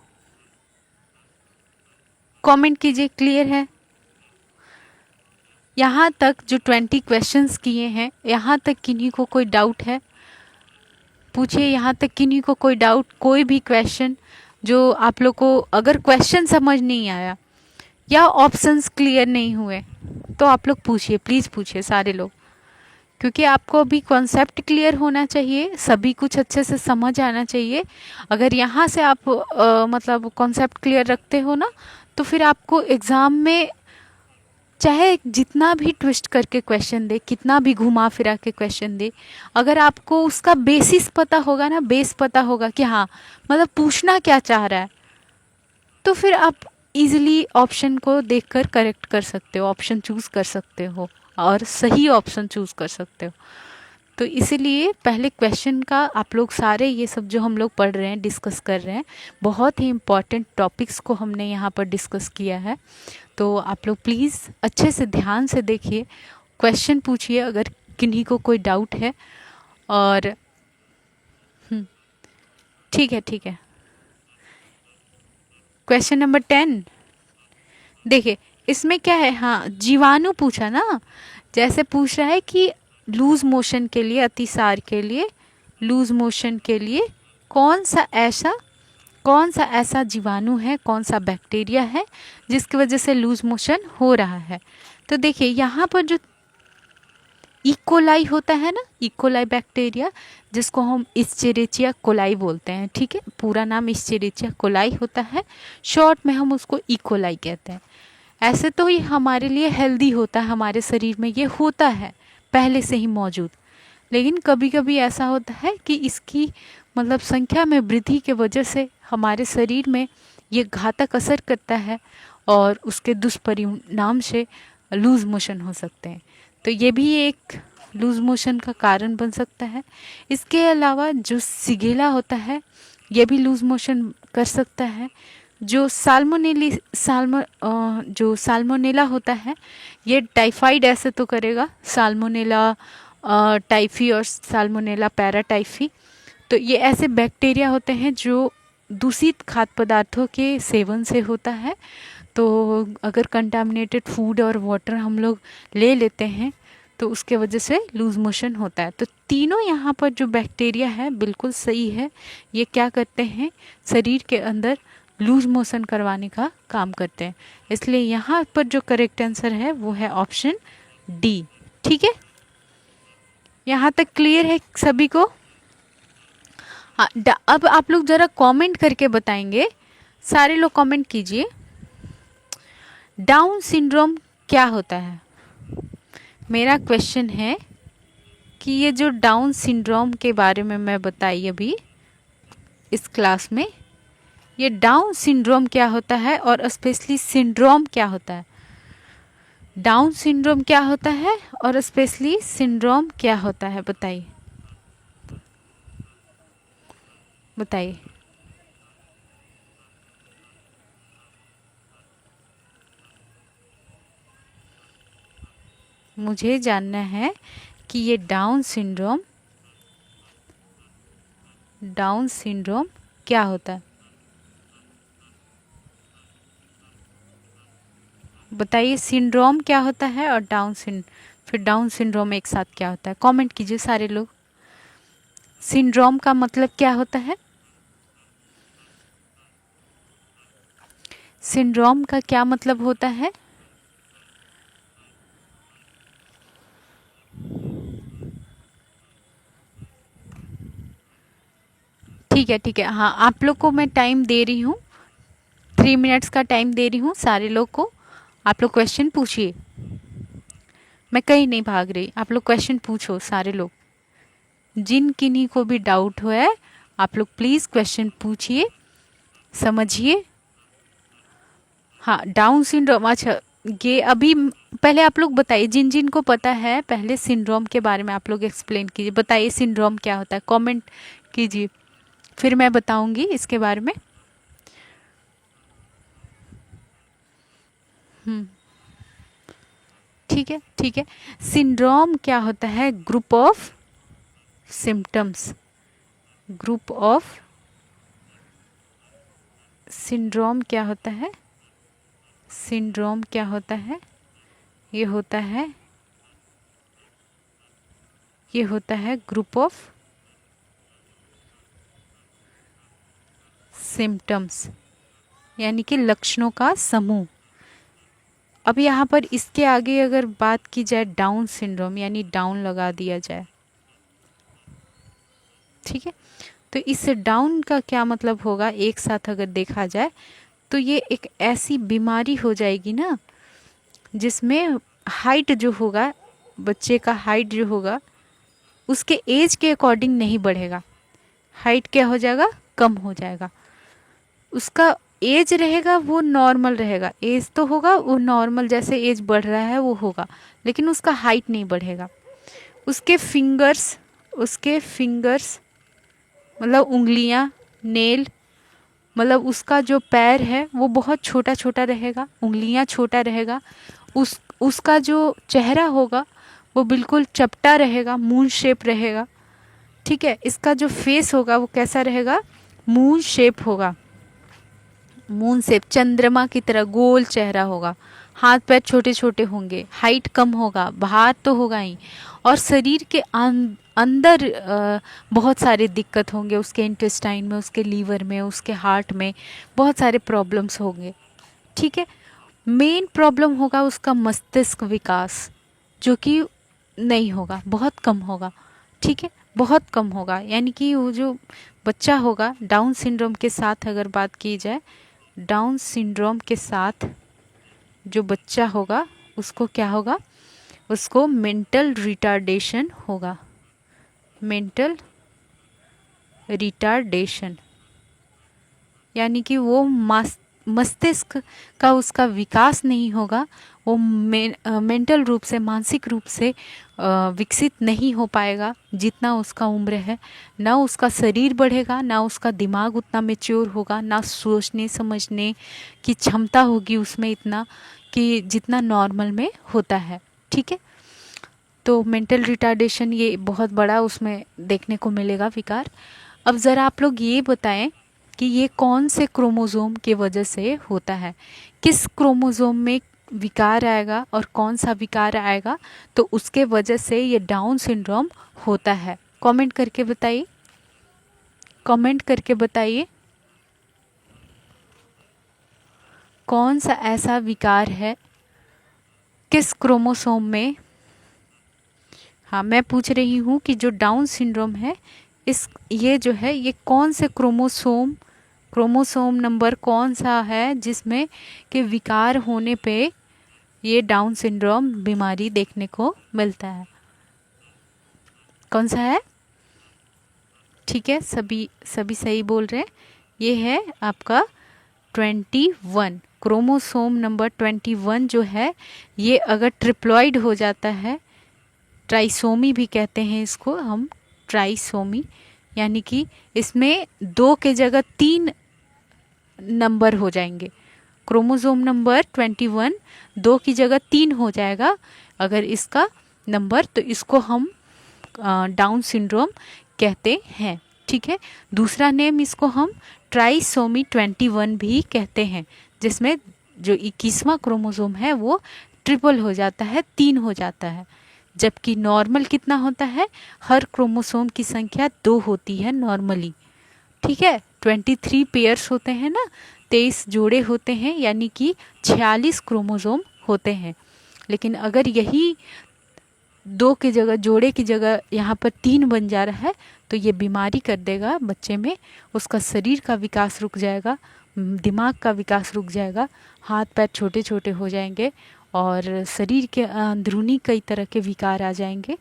कमेंट कीजिए क्लियर है। यहाँ तक जो 20 क्वेश्चंस किए हैं, यहाँ तक किन्हीं को कोई डाउट है? पूछिए, यहाँ तक किन्हीं को कोई डाउट, कोई भी क्वेश्चन जो आप लोग को अगर क्वेश्चन समझ नहीं आया या ऑप्शंस क्लियर नहीं हुए तो आप लोग पूछिए, प्लीज़ पूछिए सारे लोग, क्योंकि आपको अभी कॉन्सेप्ट क्लियर होना चाहिए, सभी कुछ अच्छे से समझ आना चाहिए। अगर यहाँ से आप मतलब कॉन्सेप्ट क्लियर रखते हो ना, तो फिर आपको एग्ज़ाम में चाहे जितना भी ट्विस्ट करके क्वेश्चन दे, कितना भी घुमा फिरा के क्वेश्चन दे, अगर आपको उसका बेसिस पता होगा ना, बेस पता होगा कि हाँ मतलब पूछना क्या चाह रहा है, तो फिर आप इजीली ऑप्शन को देखकर करेक्ट कर सकते हो, ऑप्शन चूज़ कर सकते हो और सही ऑप्शन चूज़ कर सकते हो। तो इसीलिए पहले क्वेश्चन का आप लोग सारे ये सब जो हम लोग पढ़ रहे हैं, डिस्कस कर रहे हैं, बहुत ही इम्पॉर्टेंट टॉपिक्स को हमने यहाँ पर डिस्कस किया है। तो आप लोग प्लीज़ अच्छे से ध्यान से देखिए, क्वेश्चन पूछिए अगर किन्हीं को कोई डाउट है। और ठीक है, ठीक है। क्वेश्चन नंबर 10 देखिए, इसमें क्या है, हाँ जीवाणु पूछा ना, जैसे पूछ रहा है कि लूज मोशन के लिए, अतिसार के लिए, लूज मोशन के लिए कौन सा ऐसा जीवाणु है, कौन सा बैक्टीरिया है जिसकी वजह से लूज मोशन हो रहा है। तो देखिए यहाँ पर जो इकोलाई होता है ना, इकोलाई बैक्टीरिया, जिसको हम इस्चेरिचिया कोलाई बोलते हैं, ठीक है, पूरा नाम इस्चेरिचिया कोलाई होता है, शॉर्ट में हम उसको इकोलाई कहते हैं। ऐसे तो ये हमारे लिए हेल्दी होता है, हमारे शरीर में ये होता है पहले से ही मौजूद, लेकिन कभी कभी ऐसा होता है कि इसकी मतलब संख्या में वृद्धि के वजह से हमारे शरीर में ये घातक असर करता है और उसके दुष्परिणाम से लूज मोशन हो सकते हैं। तो ये भी एक लूज मोशन का कारण बन सकता है। इसके अलावा जो सिगेला होता है ये भी लूज मोशन कर सकता है। जो जो साल्मोनेला होता है ये टाइफाइड ऐसे तो करेगा, साल्मोनेला टाइफी और साल्मोनेला पैराटाइफी। तो ये ऐसे बैक्टीरिया होते हैं जो दूषित खाद्य पदार्थों के सेवन से होता है। तो अगर कंटामिनेटेड फूड और वाटर हम लोग ले लेते हैं तो उसके वजह से लूज मोशन होता है। तो तीनों यहाँ पर जो बैक्टीरिया है बिल्कुल सही है, ये क्या करते हैं, शरीर के अंदर लूज मोशन करवाने का काम करते हैं। इसलिए यहाँ पर जो करेक्ट आंसर है वो है ऑप्शन डी। ठीक है, यहाँ तक क्लियर है सभी को? हाँ, अब आप लोग ज़रा कमेंट करके बताएंगे, सारे लोग कमेंट कीजिए, डाउन सिंड्रोम क्या होता है। मेरा क्वेश्चन है कि ये जो डाउन सिंड्रोम के बारे में मैं बताई अभी इस क्लास में, ये डाउन सिंड्रोम क्या होता है और स्पेशली सिंड्रोम क्या होता है। डाउन सिंड्रोम क्या होता है और स्पेशली सिंड्रोम क्या होता है, बताइए बताइए। मुझे जानना है कि ये डाउन सिंड्रोम क्या होता है, बताइए। सिंड्रोम क्या होता है और फिर डाउन सिंड्रोम एक साथ क्या होता है, कमेंट कीजिए सारे लोग। सिंड्रोम का मतलब क्या होता है, सिंड्रोम का क्या मतलब होता है। ठीक है, ठीक है, हाँ आप लोग को मैं टाइम दे रही हूँ, 3 मिनट्स का टाइम दे रही हूँ सारे लोग को। आप लोग क्वेश्चन पूछिए, मैं कहीं नहीं भाग रही, आप लोग क्वेश्चन पूछो सारे लोग। जिन किन्हीं को भी डाउट हुआ है आप लोग प्लीज़ क्वेश्चन पूछिए, समझिए। हाँ डाउन सिंड्रोम, अच्छा ये अभी पहले आप लोग बताइए, जिन जिन को पता है पहले सिंड्रोम के बारे में आप लोग एक्सप्लेन कीजिए, बताइए सिंड्रोम क्या होता है, कमेंट कीजिए, फिर मैं बताऊंगी इसके बारे में। ठीक है, ठीक है। सिंड्रोम क्या होता है, group of symptoms, group of syndrome क्या होता है, सिंड्रोम क्या होता है, ये होता है ग्रुप ऑफ सिम्टम्स, यानी कि लक्षणों का समूह। अब यहाँ पर इसके आगे अगर बात की जाए डाउन सिंड्रोम, यानी डाउन लगा दिया जाए, ठीक है, तो इस डाउन का क्या मतलब होगा एक साथ अगर देखा जाए तो ये एक ऐसी बीमारी हो जाएगी ना जिसमें हाइट जो होगा, बच्चे का हाइट जो होगा उसके एज के अकॉर्डिंग नहीं बढ़ेगा। हाइट क्या हो जाएगा, कम हो जाएगा। उसका एज रहेगा वो नॉर्मल रहेगा, एज तो होगा वो नॉर्मल, जैसे एज बढ़ रहा है वो होगा, लेकिन उसका हाइट नहीं बढ़ेगा। उसके फिंगर्स मतलब उंगलियां, नेल, मतलब उसका जो पैर है वो बहुत छोटा छोटा रहेगा, उंगलियां छोटा रहेगा। उसका जो चेहरा होगा वो बिल्कुल चपटा रहेगा, मून शेप रहेगा। ठीक है, इसका जो फेस होगा वो कैसा रहेगा, मून शेप होगा, मून शेप, चंद्रमा की तरह गोल चेहरा होगा। हाथ पैर छोटे छोटे होंगे, हाइट कम होगा, भार तो होगा ही, और शरीर के अंदर बहुत सारे दिक्कत होंगे, उसके इंटेस्टाइन में, उसके लीवर में, उसके हार्ट में बहुत सारे प्रॉब्लम्स होंगे। ठीक है, मेन प्रॉब्लम होगा उसका मस्तिष्क विकास, जो कि नहीं होगा, बहुत कम होगा। ठीक है, बहुत कम होगा, यानी कि वो जो बच्चा होगा डाउन सिंड्रोम के साथ, अगर बात की जाए डाउन सिंड्रोम के साथ जो बच्चा होगा उसको क्या होगा, उसको मेंटल रिटार्डेशन होगा। मेंटल रिटार्डेशन यानी कि वो मस्तिष्क का उसका विकास नहीं होगा, वो मेंटल रूप से, मानसिक रूप से विकसित नहीं हो पाएगा जितना उसका उम्र है। ना उसका शरीर बढ़ेगा, ना उसका दिमाग उतना मैच्योर होगा, ना सोचने समझने की क्षमता होगी उसमें इतना कि जितना नॉर्मल में होता है। ठीक है, तो मेंटल रिटार्डेशन ये बहुत बड़ा उसमें देखने को मिलेगा विकार। अब ज़रा आप लोग ये बताएं कि ये कौन से क्रोमोसोम की वजह से होता है, किस क्रोमोसोम में विकार आएगा और कौन सा विकार आएगा, तो उसके वजह से ये डाउन सिंड्रोम होता है। कमेंट करके बताइए, कमेंट करके बताइए कौन सा ऐसा विकार है, किस क्रोमोसोम में। हाँ, मैं पूछ रही हूँ कि जो डाउन सिंड्रोम है ये जो है ये कौन से क्रोमोसोम नंबर कौन सा है जिसमें कि विकार होने पे ये डाउन सिंड्रोम बीमारी देखने को मिलता है, कौन सा है। ठीक है, सभी सही बोल रहे हैं। ये है आपका 21, क्रोमोसोम नंबर 21 जो है, ये अगर ट्रिप्लॉइड हो जाता है, ट्राइसोमी भी कहते हैं इसको हम, ट्राइसोमी, यानी कि इसमें 2 के जगह 3 नंबर हो जाएंगे। क्रोमोसोम नंबर 21 2 की जगह 3 हो जाएगा अगर इसका नंबर, तो इसको हम डाउन सिंड्रोम कहते हैं। ठीक है, दूसरा नेम इसको हम ट्राइसोमी 21 भी कहते हैं, जिसमें जो 21वां क्रोमोसोम है वो ट्रिपल हो जाता है, 3 हो जाता है, जबकि नॉर्मल कितना होता है, हर क्रोमोसोम की संख्या 2 होती है नॉर्मली। ठीक है, 23 पेयर्स होते हैं ना, 23 जोड़े होते हैं, यानी कि 46 क्रोमोसोम होते हैं। लेकिन अगर यही 2 की जगह, जोड़े की जगह यहाँ पर 3 बन जा रहा है, तो ये बीमारी कर देगा बच्चे में, उसका शरीर का विकास रुक जाएगा, दिमाग का विकास रुक जाएगा, हाथ पैर छोटे छोटे हो जाएंगे और शरीर के अंदरूनी कई तरह के विकार आ जाएंगे।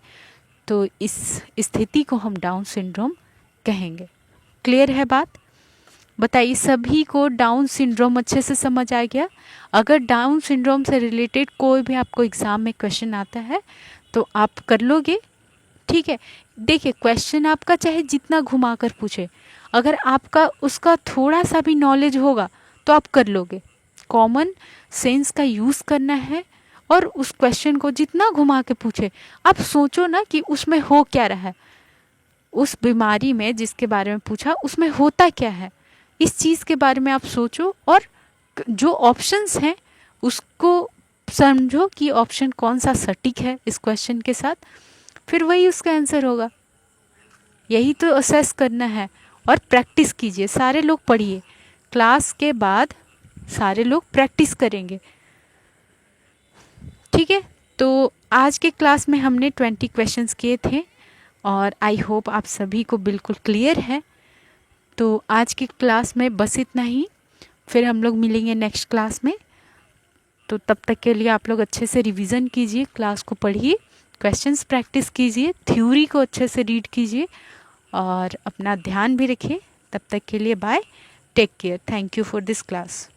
तो इस स्थिति को हम डाउन सिंड्रोम कहेंगे। क्लियर है बात? बताइए, सभी को डाउन सिंड्रोम अच्छे से समझ आ गया? अगर डाउन सिंड्रोम से रिलेटेड कोई भी आपको एग्ज़ाम में क्वेश्चन आता है तो आप कर लोगे। ठीक है, देखिए क्वेश्चन आपका चाहे जितना घुमा कर पूछे, अगर आपका उसका थोड़ा सा भी नॉलेज होगा तो आप कर लोगे। कॉमन सेंस का यूज़ करना है और उस क्वेश्चन को जितना घुमा के पूछे, आप सोचो ना कि उसमें हो क्या रहा है, उस बीमारी में जिसके बारे में पूछा उसमें होता क्या है, इस चीज़ के बारे में आप सोचो और जो ऑप्शंस हैं उसको समझो कि ऑप्शन कौन सा सटीक है इस क्वेश्चन के साथ, फिर वही उसका आंसर होगा। यही तो असेस करना है। और प्रैक्टिस कीजिए, सारे लोग पढ़िए, क्लास के बाद सारे लोग प्रैक्टिस करेंगे। ठीक है, तो आज के क्लास में हमने 20 क्वेश्चंस किए थे और आई होप आप सभी को बिल्कुल क्लियर है। तो आज की क्लास में बस इतना ही। फिर हम लोग मिलेंगे नेक्स्ट क्लास में। तो तब तक के लिए आप लोग अच्छे से रिवीजन कीजिए, क्लास को पढ़िए, क्वेश्चंस प्रैक्टिस कीजिए, थ्योरी को अच्छे से रीड कीजिए और अपना ध्यान भी रखिए। तब तक के लिए bye, take care, thank you for this class.